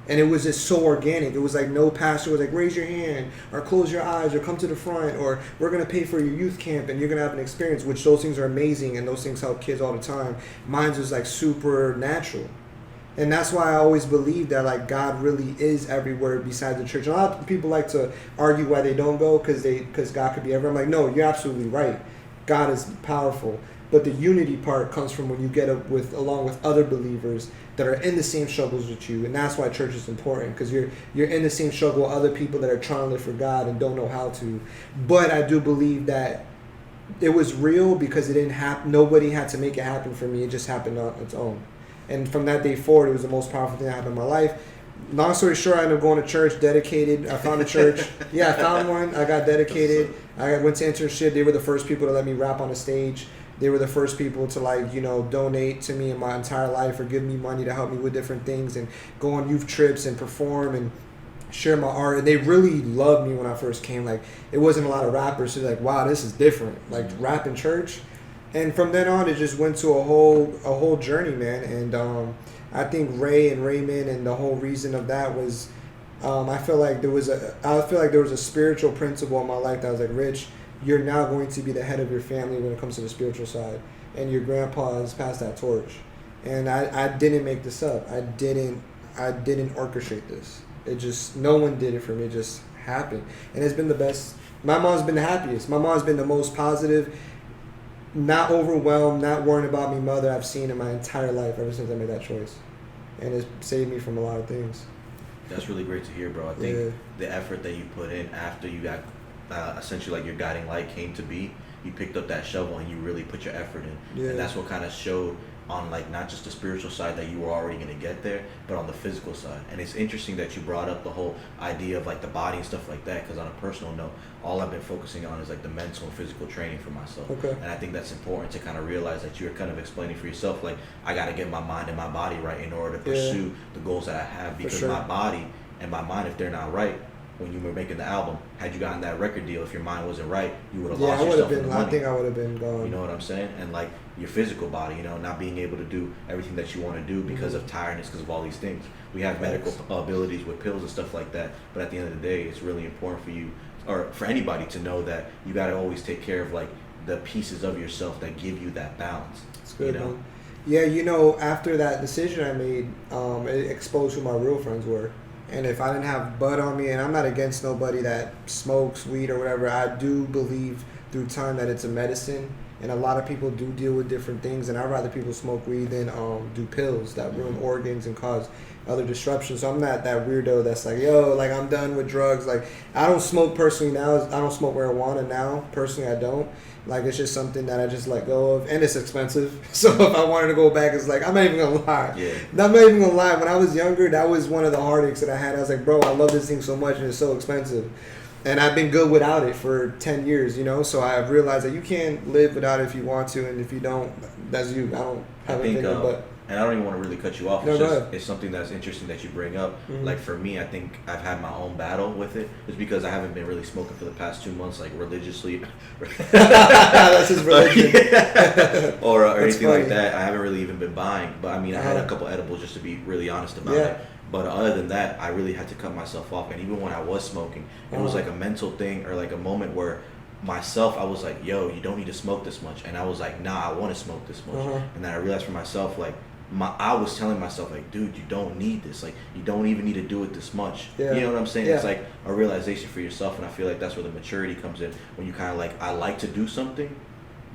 And it was just so organic. It was like no pastor was like, raise your hand or close your eyes or come to the front or we're going to pay for your youth camp and you're going to have an experience, which those things are amazing and those things help kids all the time. Mine was like super natural. And that's why I always believe that like God really is everywhere besides the church. A lot of people like to argue why they don't go because God could be everywhere. I'm like, no, you're absolutely right. God is powerful. But the unity part comes from when you get along with other believers that are in the same struggles with you, and that's why church is important, because you're in the same struggle with other people that are trying to live for God and don't know how to. But I do believe that it was real because it didn't happen. Nobody had to make it happen for me. It just happened on its own. And from that day forward, it was the most powerful thing that happened in my life. Long story short, I ended up going to church, dedicated. I found a church. Yeah, I found one. I got dedicated. I went to internship. They were the first people to let me rap on the stage. They were the first people to donate to me in my entire life or give me money to help me with different things and go on youth trips and perform and share my art. And they really loved me when I first came. Like, it wasn't a lot of rappers. So they're like, wow, this is different. Like, rap in church. And from then on, it just went to a whole journey, man. And I think Ray and Raymond and the whole reason of that was, I feel like there was a spiritual principle in my life that was like, Rich, you're now going to be the head of your family when it comes to the spiritual side. And your grandpa has passed that torch. And I didn't make this up. I didn't orchestrate this. It just, no one did it for me. It just happened. And it's been the best. My mom's been the happiest. My mom's been the most positive, not overwhelmed, not worrying about me mother I've seen in my entire life ever since I made that choice. And it's saved me from a lot of things. That's really great to hear, bro. I think the effort that you put in after you got essentially like your guiding light came to be, you picked up that shovel and you really put your effort in. And that's what kind of showed on like not just the spiritual side that you were already going to get there, but on the physical side. And it's interesting that you brought up the whole idea of like the body and stuff like that, because on a personal note, all I've been focusing on is like the mental and physical training for myself. And I think that's important to kind of realize that you're kind of explaining for yourself, like, I got to get my mind and my body right in order to pursue the goals that I have, because my body and my mind, if they're not right, when you were making the album, had you gotten that record deal, if your mind wasn't right, you would have lost yourself in the money. I think I would have been gone. You know what I'm saying? And like your physical body, not being able to do everything that you want to do because of tiredness, because of all these things. We have medical abilities with pills and stuff like that, but at the end of the day, it's really important for you, or for anybody, to know that you got to always take care of like the pieces of yourself that give you that balance. It's good, man. Yeah, after that decision I made, it exposed who my real friends were. And if I didn't have bud on me, and I'm not against nobody that smokes weed or whatever, I do believe through time that it's a medicine. And a lot of people do deal with different things, and I'd rather people smoke weed than do pills that ruin organs and cause other disruptions. So I'm not that weirdo that's like, yo, like, I'm done with drugs. Like, I don't smoke personally now. I don't smoke marijuana now. Personally, I don't. Like, it's just something that I just let go of, and it's expensive. So if I wanted to go back, it's like, I'm not even gonna lie. Yeah. I'm not even gonna lie. When I was younger, that was one of the heartaches that I had. I was like, bro, I love this thing so much, and it's so expensive. And I've been good without it for 10 years, So I've realized that you can't live without it if you want to, and if you don't, that's you. I don't have anything, but and I don't even want to really cut you off. No, It's something that's interesting that you bring up. Like for me, I think I've had my own battle with it. It's because I haven't been really smoking for the past 2 months, like religiously. That's his religion. or anything like that. I haven't really even been buying. But I mean, I had a couple edibles just to be really honest about it. But other than that, I really had to cut myself off. And even when I was smoking, it was like a mental thing or like a moment where myself, I was like, yo, you don't need to smoke this much. And I was like, nah, I want to smoke this much. And then I realized for myself, like, I was telling myself, like, dude, you don't need this. Like, you don't even need to do it this much. You know what I'm saying? It's like a realization for yourself. And I feel like that's where the maturity comes in. When you kind of like, I like to do something,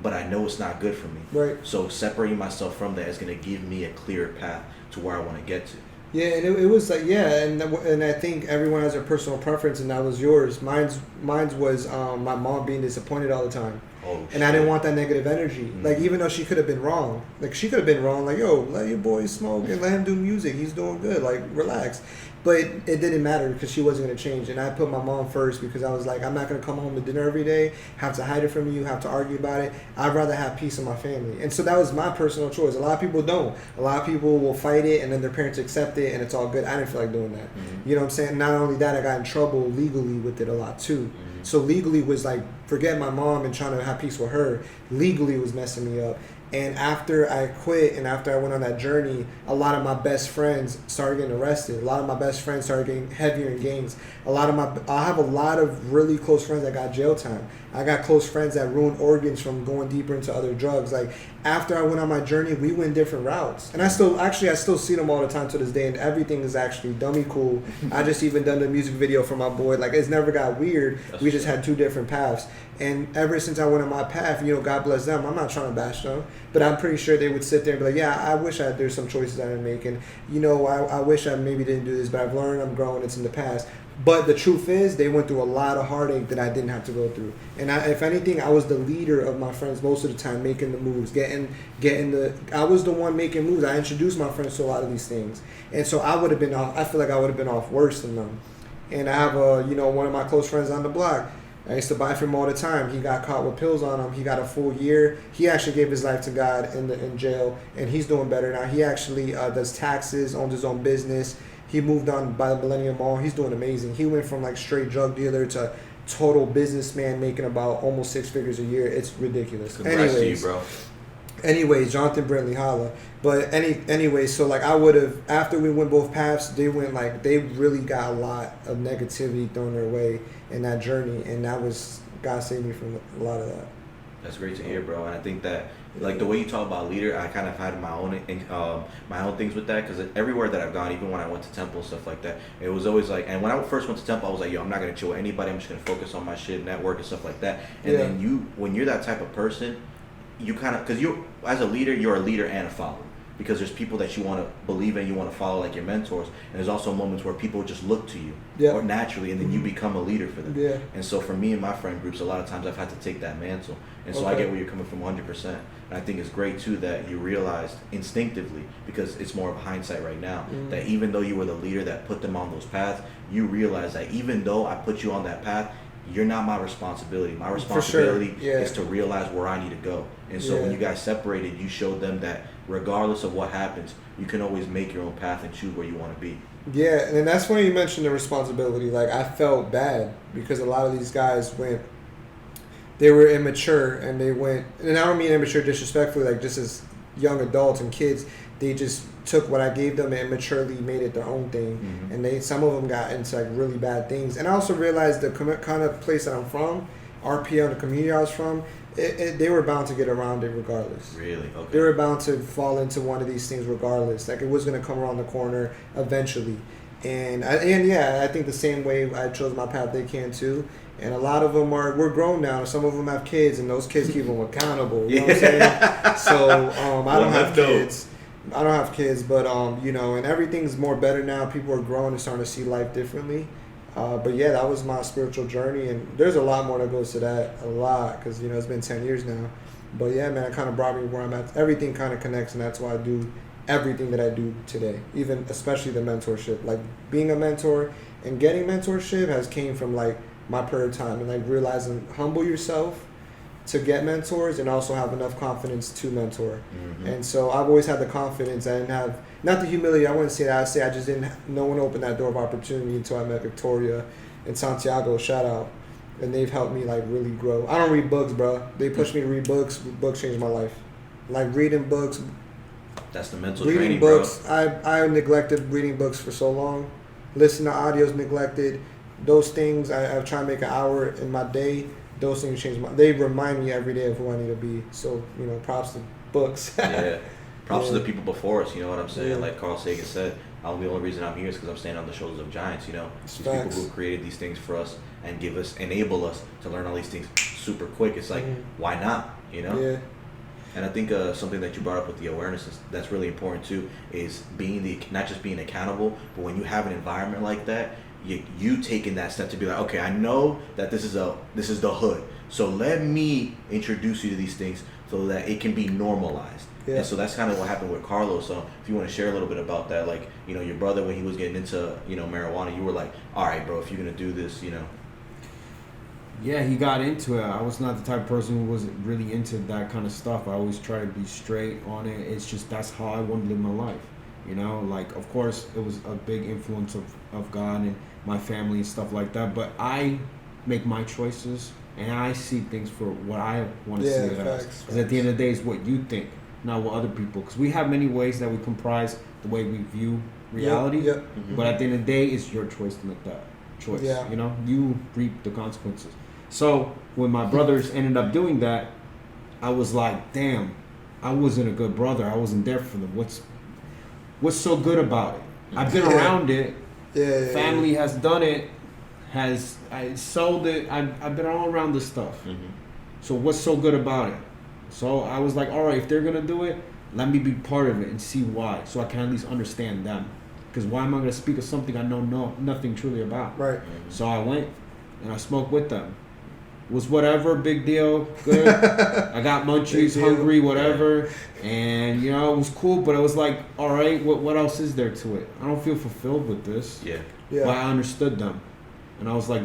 but I know it's not good for me. Right. So separating myself from that is going to give me a clearer path to where I want to get to. Yeah, and it was like, and I think everyone has their personal preference, and that was yours. Mine's was my mom being disappointed all the time. Oh, and I didn't want that negative energy. Like, even though she could have been wrong. Like, she could have been wrong. Like, yo, let your boy smoke and let him do music. He's doing good. Like, relax. But it didn't matter because she wasn't going to change. And I put my mom first because I was like, I'm not going to come home to dinner every day, have to hide it from you, have to argue about it. I'd rather have peace in my family. And so that was my personal choice. A lot of people don't. A lot of people will fight it and then their parents accept it and it's all good. I didn't feel like doing that. You know what I'm saying? Not only that, I got in trouble legally with it a lot too. So legally was like, forget my mom and trying to have peace with her. Legally was messing me up. And after I quit and after I went on that journey, a lot of my best friends started getting arrested. A lot of my best friends started getting heavier in gangs. I have a lot of really close friends that got jail time. I got close friends that ruined organs from going deeper into other drugs. Like, after I went on my journey, we went different routes. And I still see them all the time to this day, and everything is actually dummy cool. I just even done the music video for my boy. Like, it's never got weird. We just had two different paths. And ever since I went on my path, you know, God bless them. I'm not trying to bash them, but I'm pretty sure they would sit there and be like, yeah, I wish there's some choices I didn't make. And, you know, I wish I maybe didn't do this, but I've learned, I'm growing, it's in the past. But the truth is, they went through a lot of heartache that I didn't have to go through. And if anything, I was the leader of my friends most of the time, making the moves, I was the one making moves. I introduced my friends to a lot of these things. And so I feel like I would have been off worse than them. And I have one of my close friends on the block. I used to buy from him all the time. He got caught with pills on him. He got a full year. He actually gave his life to God in jail, and he's doing better now. He actually does taxes, owns his own business. He moved on by the Millennium Mall. He's doing amazing. He went from like straight drug dealer to total businessman, making about almost 6 figures a year. It's ridiculous. Congrats to you, bro. Anyways, Jonathan Brentley, holla. But anyways, so like I would have, after we went both paths, they really got a lot of negativity thrown their way in that journey, and that was, God saved me from a lot of that. That's great to hear, bro. And I think that, like, the way you talk about leader, I kind of had my own things with that, because everywhere that I've gone, even when I went to Temple and stuff like that, it was always like, and when I first went to Temple, I was like, yo, I'm not going to chill with anybody. I'm just going to focus on my shit, network and stuff like that. And then when you're that type of person, you kind of, because you, as a leader, you're a leader and a follower. Because there's people that you want to believe in, you want to follow, like your mentors, and there's also moments where people just look to you, or naturally, and then you become a leader for them. Yeah. And so for me and my friend groups, a lot of times I've had to take that mantle, and so I get where you're coming from 100%. And I think it's great too that you realized instinctively, because it's more of hindsight right now, that even though you were the leader that put them on those paths, you realize that even though I put you on that path, you're not my responsibility. My responsibility is to realize where I need to go. And so when you guys separated, you showed them that regardless of what happens, you can always make your own path and choose where you want to be. Yeah, and that's when you mentioned the responsibility. Like, I felt bad because a lot of these guys they were immature, and they went, and I don't mean immature disrespectfully, like just as young adults and kids, they just took what I gave them and immaturely made it their own thing. And some of them got into like really bad things. And I also realized the kind of place that I'm from, RPL, the community I was from, they were bound to get around it regardless. Really? Okay. They were bound to fall into one of these things regardless. Like, it was going to come around the corner eventually. And I think the same way I chose my path, they can too. And a lot of them we're grown now. Some of them have kids, and those kids keep them accountable. You know what I'm saying? So I don't have kids. I don't have kids, but and everything's more better now. People are growing and starting to see life differently. But yeah, that was my spiritual journey, and there's a lot more that goes to that, a lot, because it's been 10 years now. But yeah, man, it kind of brought me where I'm at. Everything kind of connects, and that's why I do everything that I do today, even especially the mentorship. Like, being a mentor and getting mentorship came from like my prayer time, and like realizing, humble yourself, to get mentors and also have enough confidence to mentor. Mm-hmm. And so I've always had the confidence. I didn't have, not the humility, I wouldn't say that. I'd say I just didn't, no one opened that door of opportunity until I met Victoria and Santiago, shout out. And they've helped me like really grow. I don't read books, bro. They pushed me to read books. Books changed my life. Like reading books. That's the mental reading training, books, bro. I neglected reading books for so long. Listening to audios neglected. Those things, I try to make an hour in my day. Those things change they remind me every day of who I need to be. So, props to books. Yeah. Props to the people before us, you know what I'm saying? Yeah. Like Carl Sagan said, the only reason I'm here is because I'm standing on the shoulders of giants, These Facts. people who created these things for us and enable us to learn all these things super quick. It's like, why not, Yeah. And I think something that you brought up with the awareness that's really important too is not just being accountable, but when you have an environment like that, you taking that step to be like, okay, I know that this is the hood, so let me introduce you to these things so that it can be normalized. Yeah. And so that's kind of what happened with Carlos. So if you want to share a little bit about that, like, your brother, when he was getting into, marijuana, you were like, all right, bro, if you're going to do this, Yeah, he got into it. I was not the type of person who was really into that kind of stuff. I always try to be straight on it. It's just that's how I want to live my life. Like, of course, it was a big influence of God and my family and stuff like that. But I make my choices, and I see things for what I want to see it as. Because at the end of the day, it's what you think, not what other people. Because we have many ways that we comprise the way we view reality. Yep. Mm-hmm. But at the end of the day, it's your choice to make that choice. Yeah. You reap the consequences. So when my brothers ended up doing that, I was like, damn, I wasn't a good brother. I wasn't there for them. What's so good about it? I've been around it. Yeah. Family has done it. I sold it. I've been all around this stuff. Mm-hmm. So what's so good about it? So I was like, all right, if they're gonna do it, let me be part of it and see why, so I can at least understand them. Because why am I gonna speak of something I know nothing truly about? Right. Mm-hmm. So I went and I smoked with them. Was whatever, big deal, good. I got munchies, hungry, whatever, and it was cool. But it was like, all right, what else is there to it? I don't feel fulfilled with this. Yeah. But I understood them, and I was like,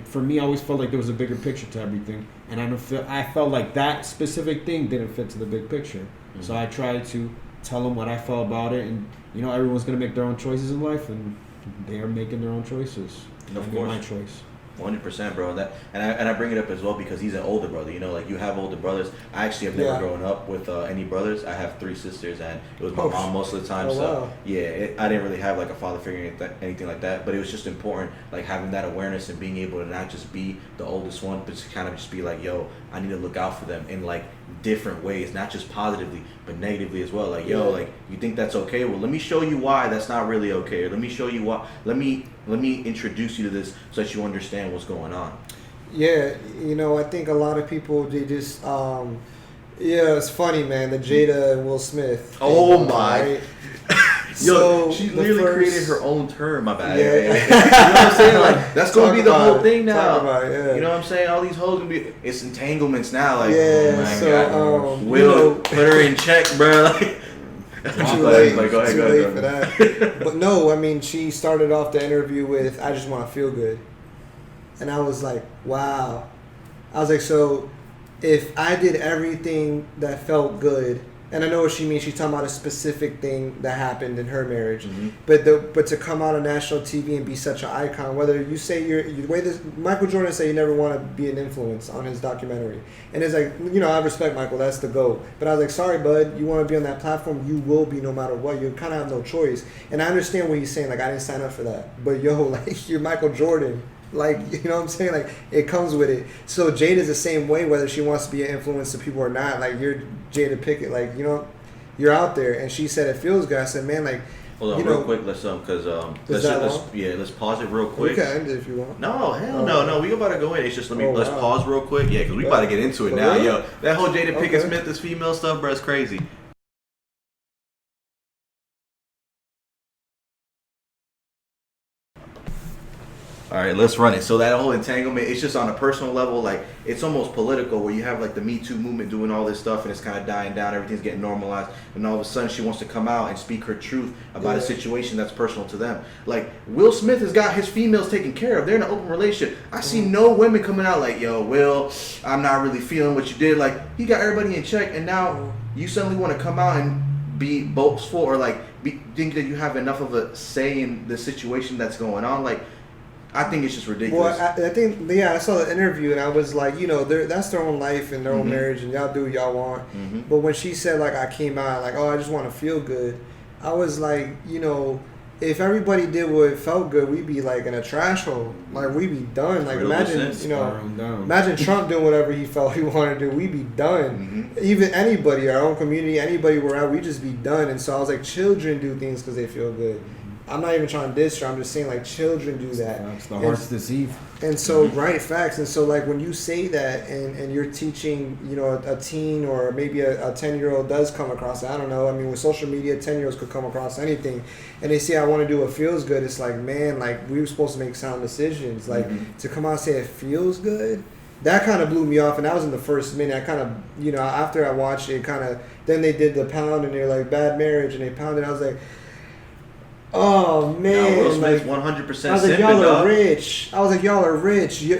for me, I always felt like there was a bigger picture to everything, and I felt like that specific thing didn't fit to the big picture. Mm-hmm. So I tried to tell them what I felt about it, and everyone's gonna make their own choices in life, and they are making their own choices. Of course. My choice. 100%, bro. And I bring it up as well because he's an older brother. Like you have older brothers. I actually have never grown up with any brothers. I have 3 sisters, and it was my mom most of the time. So yeah, I didn't really have like a father figure or anything like that. But it was just important, like having that awareness and being able to not just be the oldest one, but to kind of just be like, yo, I need to look out for them in like different ways, not just positively but negatively as well. Like, yo, like you think that's okay? Well, let me show you why that's not really okay. Or let me show you why. Let me introduce you to this so that you understand what's going on. Yeah, I think a lot of people, they just, it's funny, man, the Jada and Will Smith. Oh my. Right? Yo, she literally created her own term, my bad. Yeah. You know what I'm saying? Like, that's going to be the whole thing now. Yeah. You know what I'm saying? All these hoes going to be, it's entanglements now. Like, yeah, oh my so, God. Will, put her in check, bro. Like, too late. Like, go ahead, too go late ahead. for that. But no, I mean, she started off the interview with, I just want to feel good. And I was like, wow. I was like, so if I did everything that felt good, and I know what she means, she's talking about a specific thing that happened in her marriage, but to come out on national TV and be such an icon, whether you say the way this Michael Jordan said you never want to be an influence on his documentary, and it's like, I respect Michael, that's the GOAT, but I was like, sorry bud, you want to be on that platform, you will be no matter what, you kind of have no choice. And I understand what he's saying, like, I didn't sign up for that, but yo, like, you're Michael Jordan. Like, you know what I'm saying? Like, it comes with it. So Jada's the same way, whether she wants to be an influence to people or not. Like, you're Jada Pickett. Like, you're out there. And she said it feels good. I said, man, like, hold on, real quick. Let's let's pause it real quick. You can end it if you want. No, hell no. We about to go in. It's just let's pause real quick. Yeah, because we about to get into it now. Really? Yo, that whole Jada Pickett Smith, this female stuff, bro, is crazy. All right, let's run it. So that whole entanglement, it's just on a personal level, like it's almost political, where you have like the Me Too movement doing all this stuff, and it's kind of dying down. Everything's getting normalized, and all of a sudden she wants to come out and speak her truth about a situation that's personal to them. Like Will Smith has got his females taken care of. They're in an open relationship. I see no women coming out like, "Yo, Will, I'm not really feeling what you did." Like he got everybody in check, and now you suddenly want to come out and be boastful or like think that you have enough of a say in the situation that's going on. Like, I think it's just ridiculous. Well, I think, I saw the interview and I was like, that's their own life and their own marriage, and y'all do what y'all want. But when she said, like, I came out, like, oh, I just want to feel good, I was like, if everybody did what felt good, we'd be like in a trash hole. Like we'd be done. Like imagine, imagine Trump doing whatever he felt he wanted to do. We'd be done. Even anybody, our own community, anybody we're at, we'd just be done. And so I was like, children do things because they feel good. I'm not even trying to diss her. I'm just saying, like, children do that. Facts. The heart's deceived. And so, right, facts. And so, like, when you say that and you're teaching, a teen or maybe a 10-year-old does come across it. I don't know. I mean, with social media, 10-year-olds could come across anything. And they say, I want to do what feels good. It's like, man, like, we were supposed to make sound decisions. Like, to come out and say it feels good, that kind of blew me off. And that was in the first minute. I kind of, after I watched it, then they did the pound and they're like, bad marriage. And they pounded. I was like, oh man! Will Smith's 100%. I was like, y'all are rich. I was like, y'all are rich. You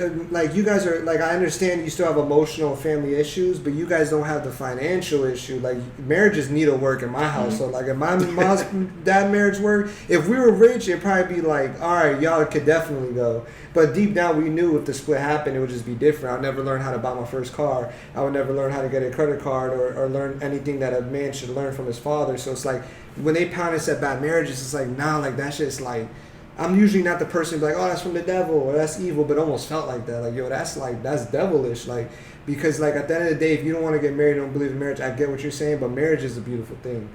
guys are like, I understand you still have emotional and family issues, but you guys don't have the financial issue. Like, marriages need to work in my house. So like, if my mom's dad marriage worked, if we were rich, it'd probably be like, all right, y'all could definitely go. But deep down, we knew if the split happened, it would just be different. I'd never learn how to buy my first car. I would never learn how to get a credit card or learn anything that a man should learn from his father. So it's like, when they pound and said bad marriages, it's like, nah, like that shit's like, I'm usually not the person to be like, oh, that's from the devil or that's evil, but it almost felt like that. Like, yo, that's devilish. Like, because like at the end of the day, if you don't want to get married, don't believe in marriage, I get what you're saying, but marriage is a beautiful thing.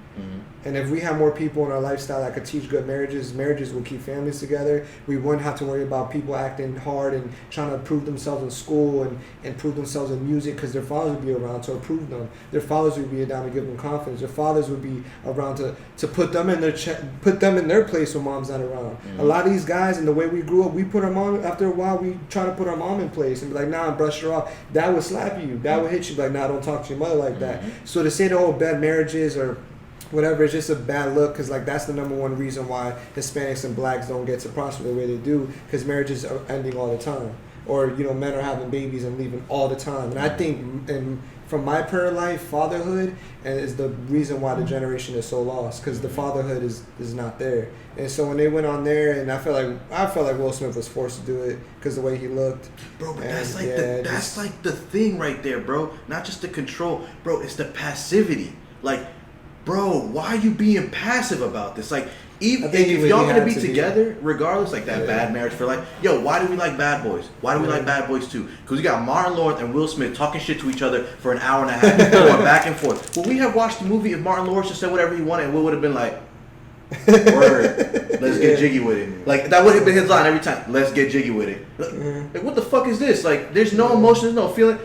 And if we have more people in our lifestyle that could teach good marriages will keep families together. We wouldn't have to worry about people acting hard and trying to prove themselves in school and prove themselves in music because their fathers would be around to approve them. Their fathers would be down to give them confidence. Their fathers would be around to put them in their place when mom's not around. A lot of these guys and the way we grew up, we put our mom, after a while, we try to put our mom in place and be like, nah, brush her off. That would slap you. That would hit you. Like, nah, don't talk to your mother like that. So to say the whole bad marriages or whatever, it's just a bad look because like that's the number one reason why Hispanics and blacks don't get to prosper the way they do, because marriages are ending all the time, or men are having babies and leaving all the time. And I think from my parent life, fatherhood is the reason why the generation is so lost, because the fatherhood is not there. And so when they went on there, and I felt like Will Smith was forced to do it because the way he looked, bro. But that's like the thing right there, bro. Not just the control, bro. It's the passivity, like. Bro, why are you being passive about this? Like, even if y'all gonna be together, regardless, like that bad marriage for like, yo, why do we like Bad Boys? Why do we like Bad Boys 2? Because we got Martin Lawrence and Will Smith talking shit to each other for an hour and a half, going back and forth. Would we have watched the movie if Martin Lawrence just said whatever he wanted, and Will would have been like, word, let's get jiggy with it. Like, that would have been his line every time. Let's get jiggy with it. Like, what the fuck is this? Like, there's no emotion, there's no feeling.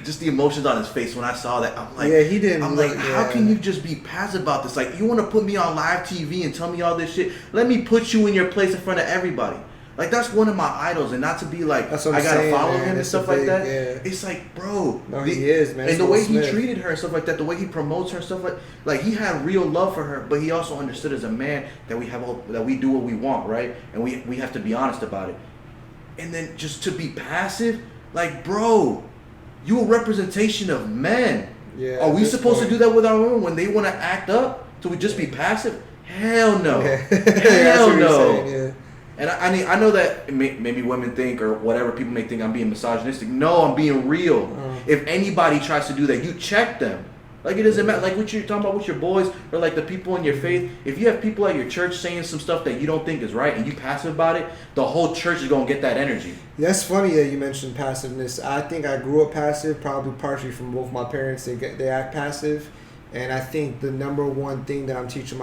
Just the emotions on his face when I saw that, I'm like, he didn't. I'm like, how can you just be passive about this? Like, you want to put me on live TV and tell me all this shit? Let me put you in your place in front of everybody. Like, that's one of my idols, and not to be like, I gotta follow him and stuff like that. Yeah. It's like, bro, he is, man. And the way he treated her and stuff like that, the way he promotes her and stuff like he had real love for her, but he also understood as a man that we do what we want, right? And we have to be honest about it. And then just to be passive, like, bro. You a representation of men. Yeah. Are we supposed to do that with our women when they want to act up? So we just be passive? Hell no. Hell no. Yeah. And I know that maybe women think or whatever, people may think I'm being misogynistic. No, I'm being real. If anybody tries to do that, you check them. Like, it doesn't matter. Like, what you're talking about with your boys or like the people in your faith. If you have people at your church saying some stuff that you don't think is right and you passive about it, the whole church is going to get that energy. That's funny that you mentioned passiveness. I think I grew up passive, probably partially from both my parents. They act passive. And I think the number one thing that I'm teaching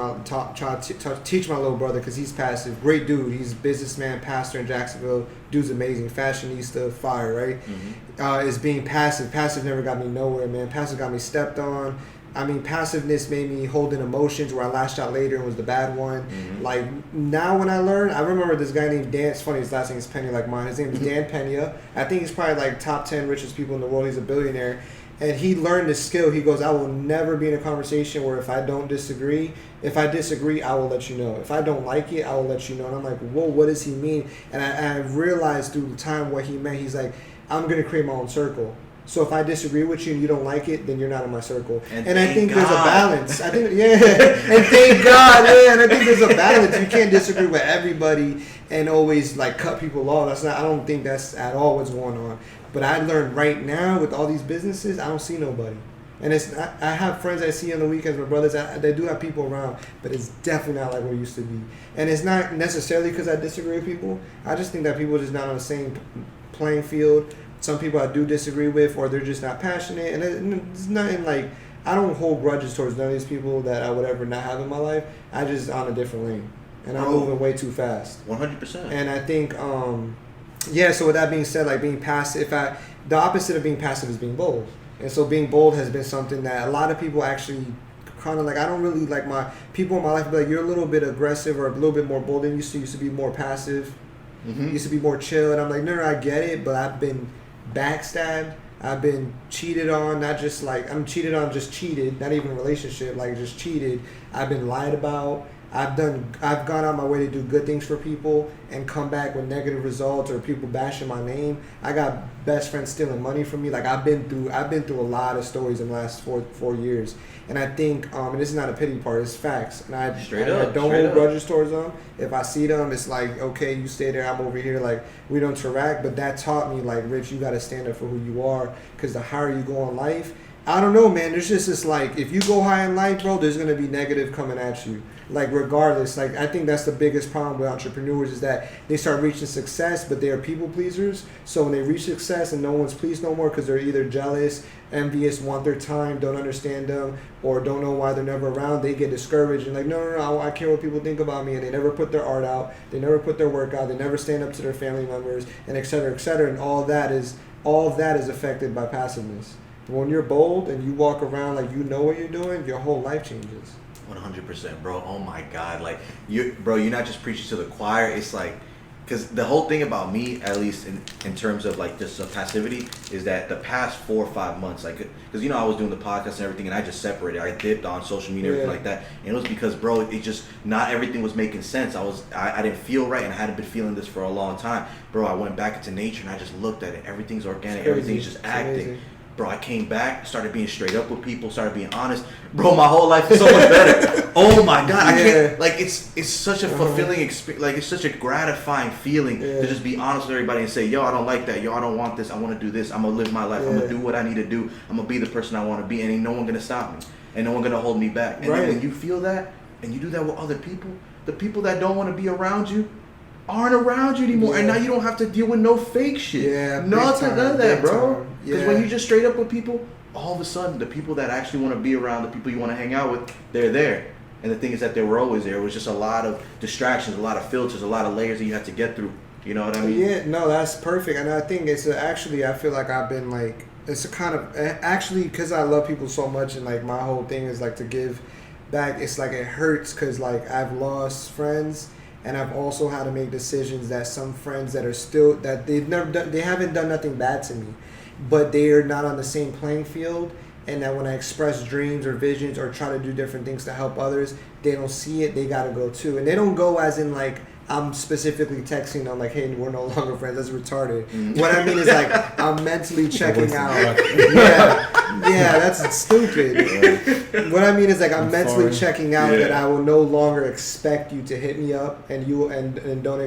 teach my little brother, because he's passive, great dude. He's a businessman, pastor in Jacksonville. Dude's amazing, fashionista, fire, right? Is being passive. Passive never got me nowhere, man. Passive got me stepped on. I mean, passiveness made me hold in emotions where I lashed out later and was the bad one. Like, now when I learn, I remember this guy named Dan. It's funny, his last name is Pena, like mine. His name is Dan Pena. I think he's probably like top 10 richest people in the world. He's a billionaire. And he learned this skill. He goes, I will never be in a conversation where if I disagree, I will let you know. If I don't like it, I will let you know. And I'm like, whoa, what does he mean? And I realized through the time what he meant. He's like, I'm going to create my own circle. So if I disagree with you and you don't like it, then you're not in my circle. And I think there's a balance. I think, yeah. And thank God, yeah. And I think there's a balance. You can't disagree with everybody and always like cut people off. I don't think that's at all what's going on. But I learned right now with all these businesses, I don't see nobody. And I have friends I see on the weekends, my brothers, they do have people around, but it's definitely not like what it used to be. And it's not necessarily because I disagree with people. I just think that people are just not on the same playing field. Some people I do disagree with, or they're just not passionate. And it's nothing like, I don't hold grudges towards none of these people that I would ever not have in my life. I just on a different lane. And I'm moving way too fast. 100%. And I think, yeah, so with that being said, like being passive, the opposite of being passive is being bold. And so being bold has been something that a lot of people actually kind of like, I don't really like my people in my life be like, you're a little bit aggressive or a little bit more bold than you used to be more passive. Used to be more chill. And I'm like, no, I get it, but I've been backstabbed. I've been cheated on, not just like, I'm cheated on, just cheated, not even a relationship, like just cheated. I've been lied about. I've gone out my way to do good things for people and come back with negative results or people bashing my name. I got best friends stealing money from me. Like I've been through a lot of stories in the last four years. And I think, and this is not a pity part, it's facts. And I don't hold grudges towards them. If I see them, it's like, okay, you stay there, I'm over here. Like we don't interact. But that taught me, like, Rich, you got to stand up for who you are. Because the higher you go in life, I don't know, man. There's just this, like, if you go high in life, bro, there's going to be negative coming at you. Like, regardless. Like, I think that's the biggest problem with entrepreneurs is that they start reaching success, but they are people pleasers. So when they reach success and no one's pleased no more because they're either jealous, envious, want their time, don't understand them, or don't know why they're never around, they get discouraged and like, no, I care what people think about me. And they never put their art out. They never put their work out. They never stand up to their family members, and et cetera, et cetera. And all of that is affected by passiveness. When you're bold and you walk around like you know what you're doing, your whole life changes. 100%, bro. Oh my God, like you're not just preaching to the choir. It's like, because the whole thing about me, at least in terms of like this passivity, is that the past 4 or 5 months, like, because I was doing the podcast and everything, and I just separated. I dipped on social media, everything like that, and it was because, bro, it just not everything was making sense. I didn't feel right, and I hadn't been feeling this for a long time, bro. I went back into nature and I just looked at it. Everything's organic. Everything's just acting. Amazing. Bro, I came back, started being straight up with people, started being honest. Bro, my whole life is so much better. Oh my God, I can't, like, it's such a fulfilling experience, like, it's such a gratifying feeling to just be honest with everybody and say, yo, I don't like that, yo, I don't want this, I want to do this, I'm going to live my life, I'm going to do what I need to do, I'm going to be the person I want to be, and ain't no one going to stop me, and no one going to hold me back. And then when you feel that, and you do that with other people, the people that don't want to be around you, aren't around you anymore, and now you don't have to deal with no fake shit. None of that, bro. Because when you just straight up with people, all of a sudden the people that actually want to be around, the people you want to hang out with, they're there. And the thing is that they were always there. It was just a lot of distractions, a lot of filters, a lot of layers that you had to get through. You know what I mean? Yeah, no, that's perfect. And I think it's actually, I feel like I've been like, it's a kind of, actually, because I love people so much and like my whole thing is like to give back. It's like it hurts because like I've lost friends. And I've also had to make decisions that some friends that are still, that they haven't done nothing bad to me, but they are not on the same playing field. And that when I express dreams or visions or try to do different things to help others, they don't see it, they gotta go too. And they don't go as in like, I'm specifically texting them like, hey, we're no longer friends, that's retarded. What I mean is like, I'm mentally checking out. Yeah, that's stupid. What I mean is like, I'm mentally checking out that I will no longer expect you to hit me up and you and don't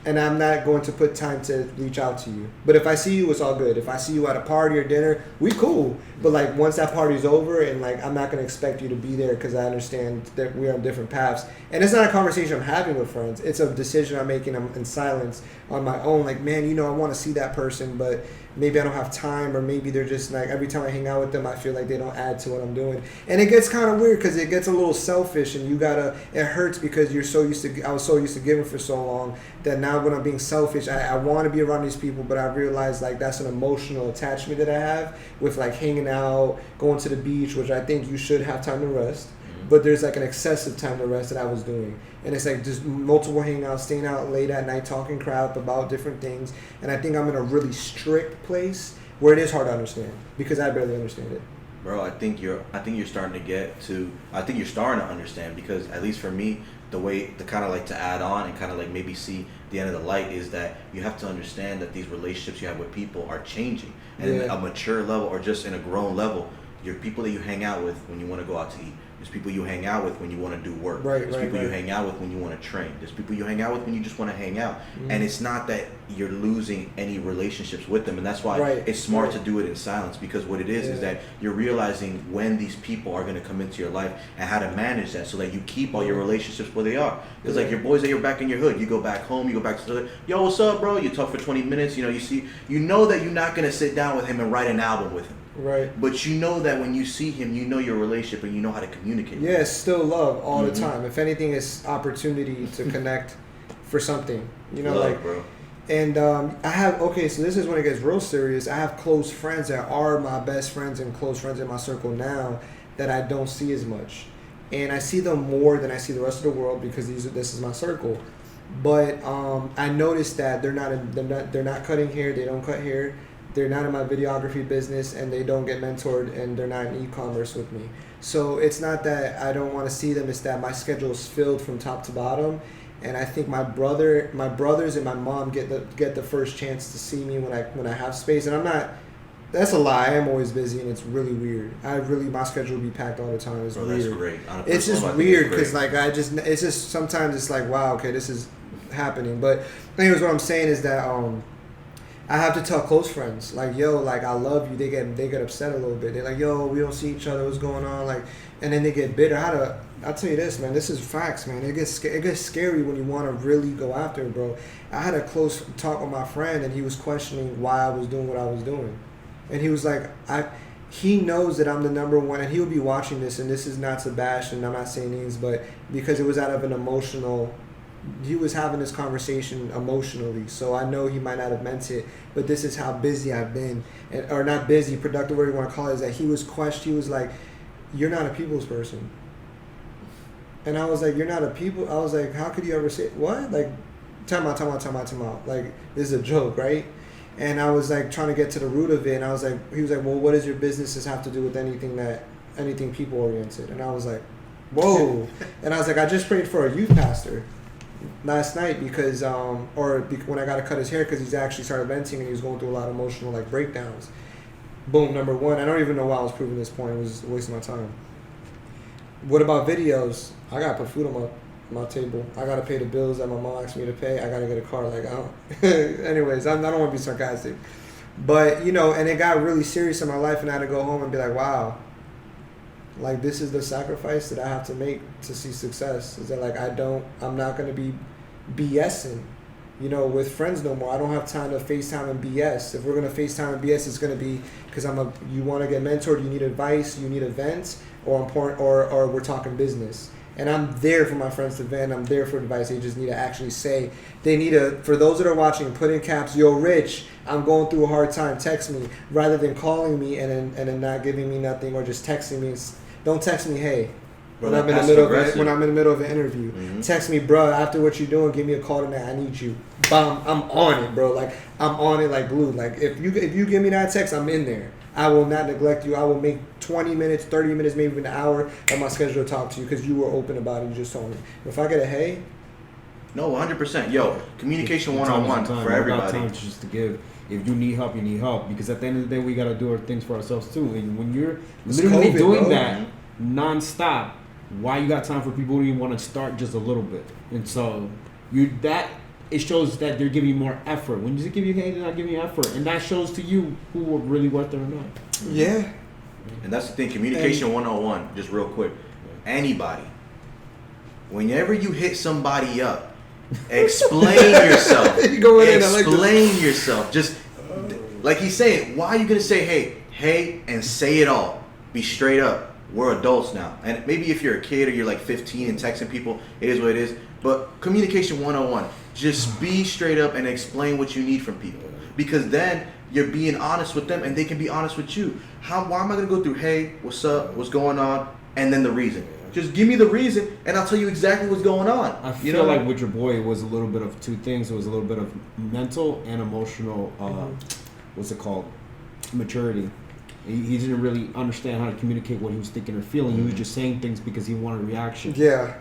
and I'm not going to put time to reach out to you. But if I see you, it's all good. If I see you at a party or dinner, we cool. But like once that party's over and like I'm not going to expect you to be there because I understand that we're on different paths. And it's not a conversation I'm having with friends. It's a decision I'm making in silence on my own. Like, man, I want to see that person, but maybe I don't have time, or maybe they're just like, every time I hang out with them, I feel like they don't add to what I'm doing. And it gets kind of weird because it gets a little selfish, and it hurts because I was so used to giving for so long that now when I'm being selfish, I want to be around these people, but I realize like that's an emotional attachment that I have with like hanging out, going to the beach, which I think you should have time to rest. But there's like an excessive time to rest that I was doing. And it's like just multiple hangouts, staying out late at night, talking crap about different things. And I think I'm in a really strict place where it is hard to understand because I barely understand it. Bro, I think you're starting to understand, because at least for me, the kind of like to add on and kind of like maybe see the end of the light is that you have to understand that these relationships you have with people are changing. And in a mature level or just in a grown level, your people that you hang out with when you want to go out to eat. There's people you hang out with when you want to do work. There's people you hang out with when you want to train. There's people you hang out with when you just want to hang out. And it's not that you're losing any relationships with them. And that's why it's smart to do it in silence, because what it is that you're realizing when these people are going to come into your life and how to manage that so that you keep all your relationships where they are. Because like your boys that you're back in your hood, you go back home, you go back to the hood, yo, what's up, bro? You talk for 20 minutes, you know that you're not going to sit down with him and write an album with him. Right. But you know that when you see him, you know your relationship and you know how to communicate. Yeah, it's still love all the time. If anything, it's opportunity to connect for something. Love, bro. And I have, so this is when it gets real serious. I have close friends that are my best friends and close friends in my circle now that I don't see as much. And I see them more than I see the rest of the world because this is my circle. But I noticed that they're not cutting hair, they don't cut hair. They're not in my videography business, and they don't get mentored, and they're not in e-commerce with me. So it's not that I don't want to see them, it's that my schedule is filled from top to bottom. And I think my brothers and my mom get the first chance to see me when I have space. And that's a lie. I am always busy, and it's really weird. My schedule will be packed all the time. It's weird. That's great. It's just weird because it's just sometimes it's like, wow, okay, this is happening. But anyways, what I'm saying is that I have to tell close friends, like, yo, like, I love you. They get upset a little bit. They're like, yo, we don't see each other. What's going on? Like, and then they get bitter. I'll tell you this, man. This is facts, man. It gets scary when you want to really go after it, bro. I had a close talk with my friend, and he was questioning why I was doing what I was doing. And he was like, he knows that I'm the number one, and he'll be watching this, and this is not to bash, and I'm not saying names, but because it was out of an emotional... He was having this conversation emotionally, so I know he might not have meant it, but this is how busy I've been, or not busy, productive, whatever you want to call it, is that he was like, you're not a people's person. And I was like, you're not a people, I was like, how could you ever say, what? Like, time out. Like, this is a joke, right? And I was like, trying to get to the root of it, and he was like, well, what does your businesses have to do with anything people oriented? And I was like, whoa. And I was like, I just prayed for a youth pastor last night because when I got to cut his hair because he's actually started venting and he was going through a lot of emotional like breakdowns. Boom, number one. I don't even know why I was proving this point. It was wasting my time. What about videos? I got to put food on my table. I got to pay the bills that my mom asked me to pay. I got to get a car. Like, I don't. Anyways, I don't want to be sarcastic. But, and it got really serious in my life, and I had to go home and be like, wow. Like, this is the sacrifice that I have to make to see success. Is that, like, I'm not going to be BSing, with friends no more. I don't have time to FaceTime and BS. If we're going to FaceTime and BS, it's going to be because you want to get mentored, you need advice, you need events, or we're talking business. And I'm there for my friends to vent. I'm there for advice. They just need to actually say. They need to, for those that are watching, put in caps, yo, Rich, I'm going through a hard time. Text me. Rather than calling me and then not giving me nothing or just texting me. Don't text me, hey. Bro, when I'm in the middle of an interview. Mm-hmm. Text me, bro, after what you're doing, give me a call tonight. I need you. Bam, I'm on it, bro. Like, I'm on it like glue. Like, if you give me that text, I'm in there. I will not neglect you. I will make 20 minutes, 30 minutes, maybe an hour of my schedule to talk to you because you were open about it. You just told me. If I get a hey. No, 100%. Yo, communication one-on-one for everybody. Time just to give. If you need help, you need help. Because at the end of the day, we got to do our things for ourselves too. And when you're literally doing that nonstop, why you got time for people who even want to start just a little bit? And so it shows that they're giving you more effort. When you give you hey, they're not giving you effort, and that shows to you who are really worth it or not. Yeah. And that's the thing. Communication 101. Just real quick. Anybody. Whenever you hit somebody up, explain yourself. Explain yourself. Just Like he's saying, why are you gonna say hey, and say it all? Be straight up. We're adults now, and maybe if you're a kid or you're like 15 and texting people, it is what it is. But communication 101, just be straight up and explain what you need from people, because then you're being honest with them and they can be honest with you. Why am I gonna go through, hey, what's up, what's going on, and then the reason? Just give me the reason and I'll tell you exactly what's going on. I feel like with your boy, it was a little bit of two things. It was a little bit of mental and emotional, what's it called, maturity. He didn't really understand how to communicate what he was thinking or feeling. He was just saying things because he wanted a reaction. Yeah.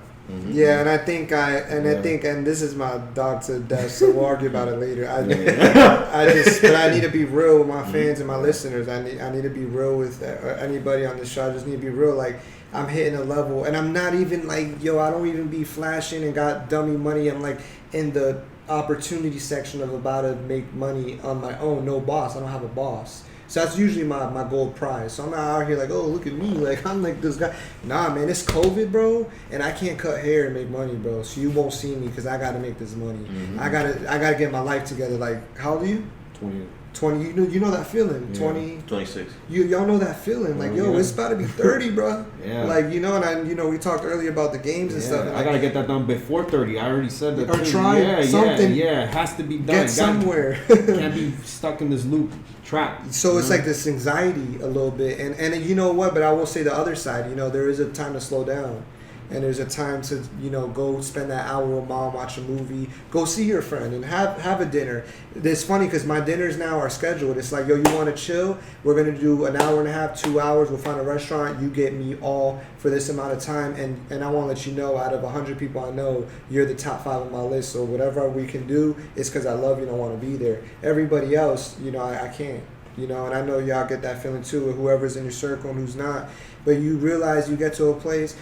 Yeah, and I think and this is my dog to death, so we'll argue about it later. But I need to be real with my fans and my listeners. I need to be real with anybody on the show. I just need to be real. Like, I'm hitting a level, and I'm not even like, I don't even be flashing and got dummy money. I'm like in the opportunity section of about to make money on my own. No boss. I don't have a boss. So that's usually my gold prize. So I'm not out here like, oh, look at me. Like, I'm like this guy. Nah, man, it's COVID, bro. And I can't cut hair and make money, bro. So you won't see me because I got to make this money. Mm-hmm. I gotta get my life together. Like, how old are you? 20. You know that feeling. Yeah. 20. 26. Y'all know that feeling. Like, it's about to be 30, bro. Yeah. Like, and we talked earlier about the games and stuff. And I got to get that done before 30. I already said that. Or try something. Yeah, it has to be done. Get somewhere. Can't be stuck in this loop trap. So it's like this anxiety a little bit. And you know what? But I will say the other side. There is a time to slow down. And there's a time to, go spend that hour with mom, watch a movie, go see your friend, and have a dinner. It's funny because my dinners now are scheduled. It's like, you want to chill? We're going to do an hour and a half, 2 hours. We'll find a restaurant. You get me all for this amount of time. And I want to let you know, out of 100 people I know, you're the top 5 on my list. So whatever we can do, it's because I love you and I want to be there. Everybody else, I can't. And I know y'all get that feeling too, with whoever's in your circle and who's not. But you realize you get to a place...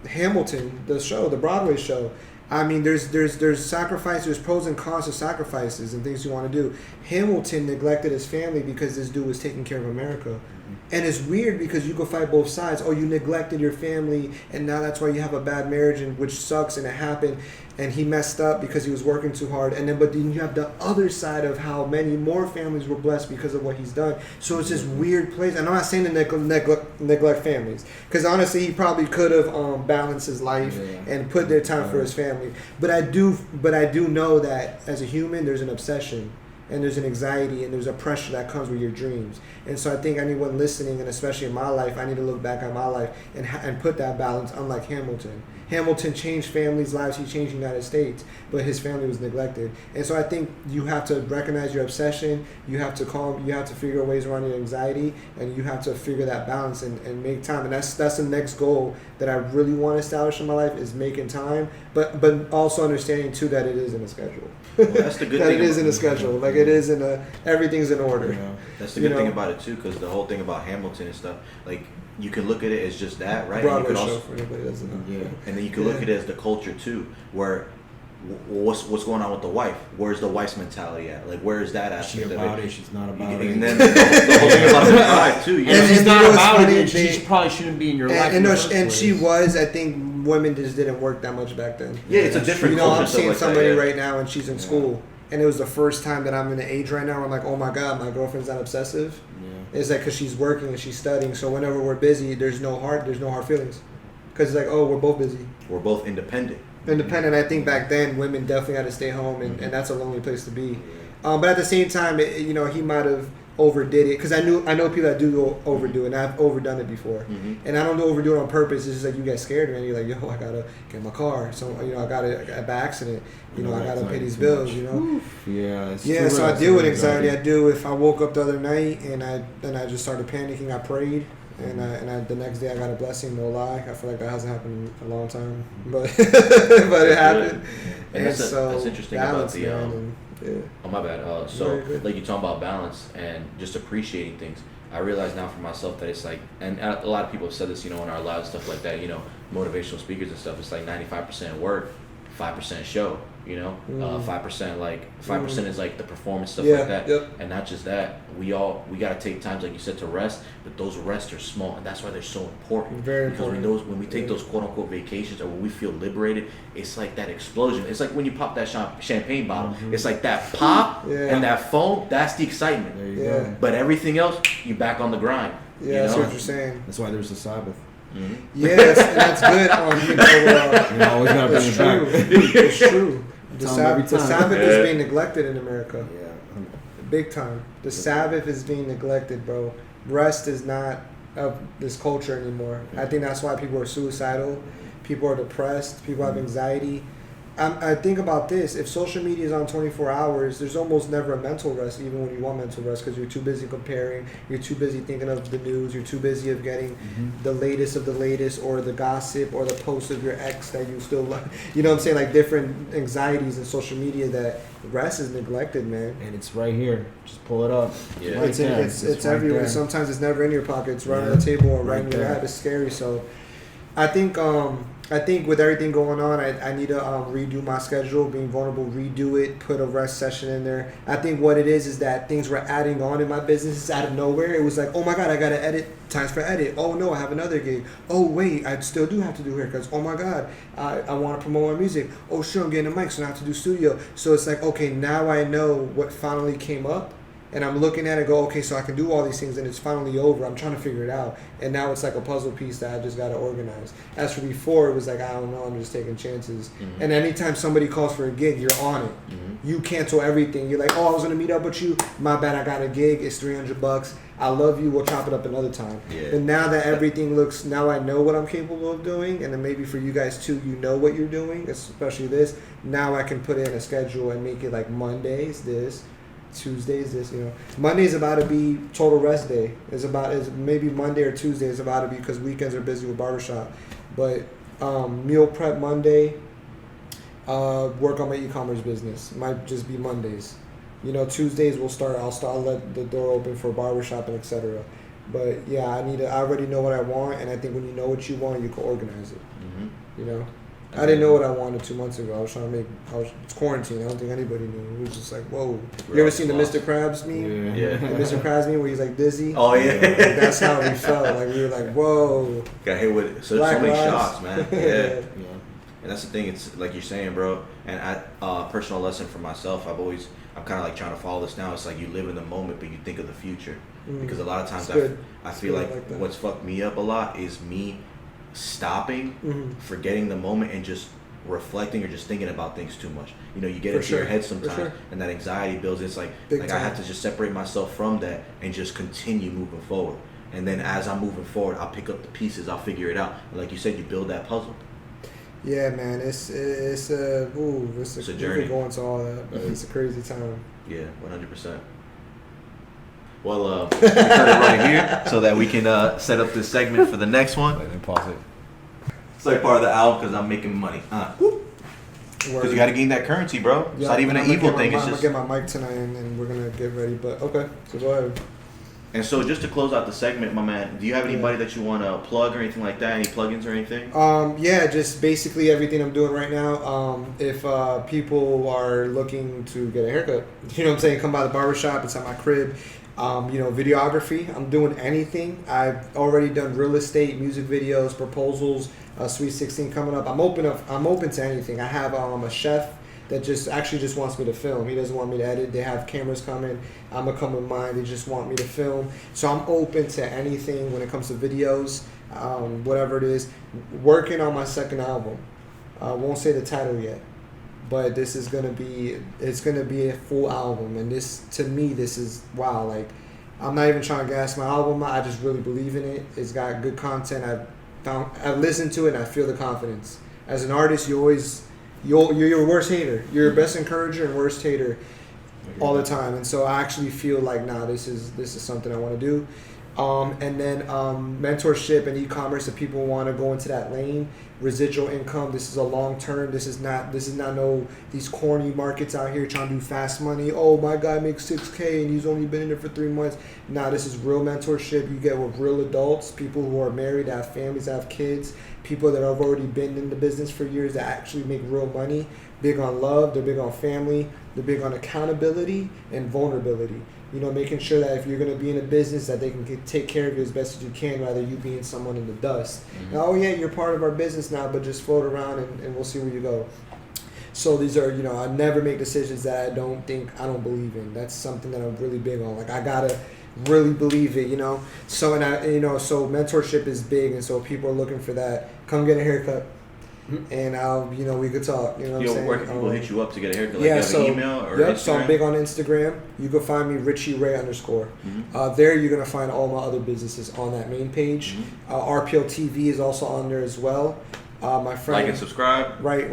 Hamilton, the show, the Broadway show. I mean, there's sacrifice, there's pros and cons of sacrifices and things you want to do. Hamilton neglected his family because this dude was taking care of America. Mm-hmm. And it's weird because you go fight both sides. Oh, you neglected your family, and now that's why you have a bad marriage, and which sucks, and it happened. And he messed up because he was working too hard. But then you have the other side of how many more families were blessed because of what he's done. So it's this weird place. And I'm not saying to neglect families, because honestly, he probably could have balanced his life and put their time for his family. But I do know that as a human, there's an obsession. And there's an anxiety and there's a pressure that comes with your dreams. And so I think anyone listening, and especially in my life, I need to look back on my life and put that balance, unlike Hamilton. Hamilton changed families' lives. He changed the United States, but his family was neglected. And so I think you have to recognize your obsession. You have to figure ways around your anxiety, and you have to figure that balance and make time. And that's the next goal that I really want to establish in my life, is making time, but also understanding too that it is in a schedule. Well, that's the good that thing. It is in a schedule. Like, it is everything's in order. Yeah. That's the good thing about it too, because the whole thing about Hamilton and stuff, like, you can look at it as just that, right? Broadway and you can show also, for anybody that doesn't know. Yeah. And then you can look at it as the culture too, where what's going on with the wife? Where's the wife's mentality at? Like, where is that aspect of it? She's not about it. And then the whole thing about the pride too. And she's not about it. She probably shouldn't be in your life. And she was. I think women just didn't work that much back then. Yeah, it's a different culture. I'm seeing somebody right now, and she's in school. And it was the first time that I'm in the age right now where I'm like, oh my God, my girlfriend's not obsessive. Yeah. It's like, because she's working and she's studying. So whenever we're busy, there's no hard feelings. Because it's like, oh, we're both busy. We're both independent. I think back then women definitely had to stay home, and that's a lonely place to be. But at the same time, he might have overdid it, because I know people that do overdo it, and I've overdone it before. And I don't overdo it on purpose. It's just like you get scared, and you're like, yo, I gotta get my car, so I got by accident, I gotta pay these bills, Yeah, so I deal with anxiety. I do. If I woke up the other night and I just started panicking, I prayed. And the next day I got a blessing, no lie. I feel like that hasn't happened in a long time, but it happened. And that's interesting balance, about the oh my bad. So like, you talking about balance and just appreciating things. I realize now for myself that it's like, and a lot of people have said this, in our lives, stuff like that. Motivational speakers and stuff. It's like 95% work, 5% show. 5% like 5% is like the performance stuff Yeah, like that, yep. and not just that. We gotta take times like you said to rest, but those rests are small, and that's why they're so important. Very because important. when we take those quote unquote vacations, or when we feel liberated, it's like that explosion. It's like when you pop that champagne bottle. It's like that pop and that foam. That's the excitement. There you Yeah. go. But everything else, you back on the grind. Yeah, that's what you're saying. That's why there's a Sabbath. Mm-hmm. Yeah, that's good. You always gotta bring it's it back. true. It's true. The Tell 'em every time. Sabbath is being neglected in America. Yeah. Big time. The Sabbath is being neglected, bro. Rest is not of this culture anymore. I think that's why people are suicidal. People are depressed. People have anxiety. I think about this. If social media is on 24 hours, there's almost never a mental rest, even when you want mental rest, because you're too busy comparing. You're too busy thinking of the news. You're too busy of getting the latest of the latest, or the gossip, or the post of your ex that you still love. You know what I'm saying? Like different anxieties in social media that rest is neglected, man. And it's right here. Just pull it up. Yeah. Right It's there. it's right everywhere. there. Sometimes it's never in your pocket. It's right Yeah. on the table or right in your Right there. lap. It's scary. So, I think with everything going on, I need to redo my schedule. Being vulnerable, redo it. Put a rest session in there. I think what it is that things were adding on in my business out of nowhere. It was like, oh my god, I gotta edit. Times for edit. Oh no, I have another gig. Oh wait, I still do have to do haircuts. Oh my god, I want to promote my music. Oh sure, I'm getting a mic, so I have to do studio. So it's like, okay, now I know what finally came up. And I'm looking at it, go, okay, so I can do all these things, and it's finally over. I'm trying to figure it out, and now it's like a puzzle piece that I just got to organize. As for before, it was like, I don't know, I'm just taking chances. Mm-hmm. And anytime somebody calls for a gig, you're on it. Mm-hmm. You cancel everything. You're like, oh, I was gonna meet up with you. My bad, I got a gig. It's $300. I love you. We'll chop it up another time. Yeah. But now that everything looks, now I know what I'm capable of doing, and then maybe for you guys too, you know what you're doing, especially this. Now I can put in a schedule and make it like Mondays this. Tuesdays this, Monday's about to be total rest day. It's maybe Monday or Tuesday is about to be, because weekends are busy with barbershop. But meal prep Monday, work on my e-commerce business. Might just be Mondays. Tuesdays I'll let the door open for barbershop and etc. But yeah, I already know what I want, and I think when you know what you want, you can organize it. Mm-hmm. I didn't know what I wanted 2 months ago. It's quarantine. I don't think anybody knew. It was just like, whoa. You ever seen the Mr. Krabs meme? Yeah. The Mr. Krabs meme where he's like dizzy? Oh yeah. Like, that's how we felt. Like we were like, whoa. Got hit with so Black many lives. shots, man. Yeah. Yeah. And that's the thing. It's like you're saying, bro. And personal lesson for myself. I'm kind of like trying to follow this now. It's like you live in the moment, but you think of the future. Because a lot of times I feel like what's fucked me up a lot is me stopping, forgetting the moment, and just reflecting or just thinking about things too much. You get into your head sometimes, and that anxiety builds. It's like I have to just separate myself from that and just continue moving forward. And then as I'm moving forward, I'll pick up the pieces. I'll figure it out. And like you said, you build that puzzle. Yeah, man. It's a journey. We could go into all that, but it's a crazy time. Yeah, 100%. Well, we cut it right here so that we can set up this segment for the next one. Let me pause it. It's like part of the album because I'm making money. Because you got to gain that currency, bro. It's not even an evil thing. I'm going to get my mic tonight, and we're going to get ready. But, okay, so go ahead. And so just to close out the segment, my man, do you have anybody that you want to plug or anything like that? Any plugins or anything? Yeah, just basically everything I'm doing right now. If people are looking to get a haircut, you know what I'm saying, come by the barbershop. It's at my crib. Videography. I'm doing anything. I've already done real estate, music videos, proposals, Sweet 16 coming up. I'm open to anything. I have a chef that just wants me to film. He doesn't want me to edit. They have cameras coming. I'm gonna come with mine. They just want me to film. So I'm open to anything when it comes to videos, whatever it is. Working on my second album. I won't say the title yet, but this is gonna be a full album. And this is wow. Like, I'm not even trying to gas my album out. I just really believe in it. It's got good content. I've listened to it and I feel the confidence. As an artist, you're your worst hater. You're your best encourager and worst hater all the time. And so I actually feel like, this is something I want to do. And then mentorship and e-commerce if people want to go into that lane. Residual income. This is a long term. This is not no these corny markets out here trying to do fast money. Oh, my guy makes $6K and he's only been in it for 3 months. Nah, this is real mentorship. You get with real adults, people who are married, that have families, that have kids, people that have already been in the business for years that actually make real money. Big on love. They're big on family. They're big on accountability and vulnerability. You know, making sure that if you're going to be in a business that they can take care of you as best as you can, rather you being someone in the dust. Mm-hmm. Now, oh yeah, you're part of our business now, but just float around and we'll see where you go. So these are, you know, I never make decisions that I don't believe in. That's something that I'm really big on. Like I gotta really believe it, you know. So so mentorship is big, and so people are looking for that. Come get a haircut. And we could talk. You know what I'm saying? Where can people hit you up to get a haircut? Like, yeah, you have so an email or yep. Instagram? So I'm big on Instagram. You can find me Richie Ray _. Mm-hmm. There you're gonna find all my other businesses on that main page. Mm-hmm. RPL TV is also on there as well. My friend, like and subscribe. Right.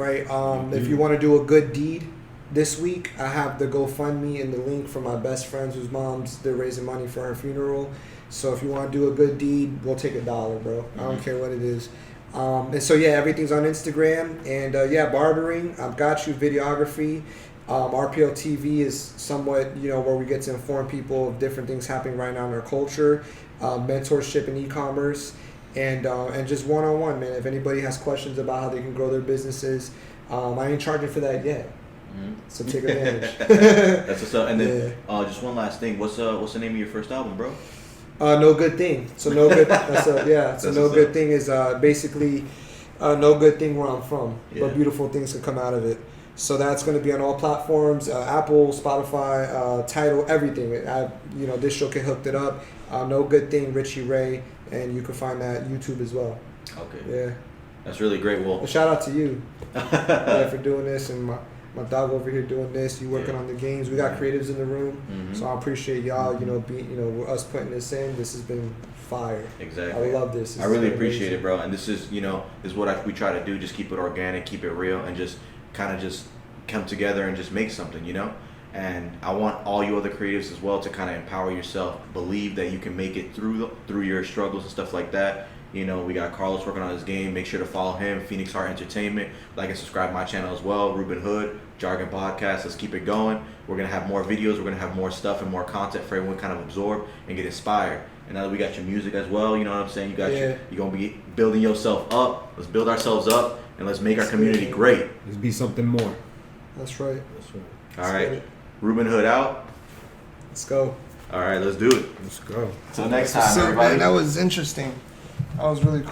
If you want to do a good deed this week, I have the GoFundMe and the link for my best friends whose moms, they're raising money for her funeral. So if you want to do a good deed, we'll take $1, bro. I don't care what it is. And so, yeah, everything's on Instagram. And, barbering, I've got you, videography. RPL TV is somewhat, where we get to inform people of different things happening right now in our culture. Mentorship and e-commerce. And just one-on-one, man. If anybody has questions about how they can grow their businesses, I ain't charging for that yet. Mm-hmm. So take advantage. That's what's up. And then just one last thing. What's the name of your first album, bro? No Good Thing. So No Good. No Good Thing is basically no good thing where I'm from, but beautiful things can come out of it. So that's going to be on all platforms: Apple, Spotify, Tidal, everything. This show can hooked it up. No Good Thing, Richie Ray, and you can find that YouTube as well. Okay. Yeah. That's really great. Well, shout out to you for doing this, and my dog over here doing this. You working on the games. We got creatives in the room, so I appreciate y'all. Us putting this in. This has been fire. Exactly. I love this. I really appreciate it, bro. And this is, is what we try to do. Just keep it organic, keep it real, and just kind of just come together and just make something, And I want all you other creatives as well to kind of empower yourself, believe that you can make it through your struggles and stuff like that. We got Carlos working on his game. Make sure to follow him, Phoenix Heart Entertainment. Like and subscribe to my channel as well, RubenHood, Jargon Podcast. Let's keep it going. We're going to have more videos. We're going to have more stuff and more content for everyone to kind of absorb and get inspired. And now that we got your music as well, you know what I'm saying? You're going to be building yourself up. Let's build ourselves up, and let's make our community great. Let's be something more. That's right. All right. RubenHood out. Let's go. All right, let's do it. Let's go. Till next time, everybody. Man, that was interesting. That was really cool.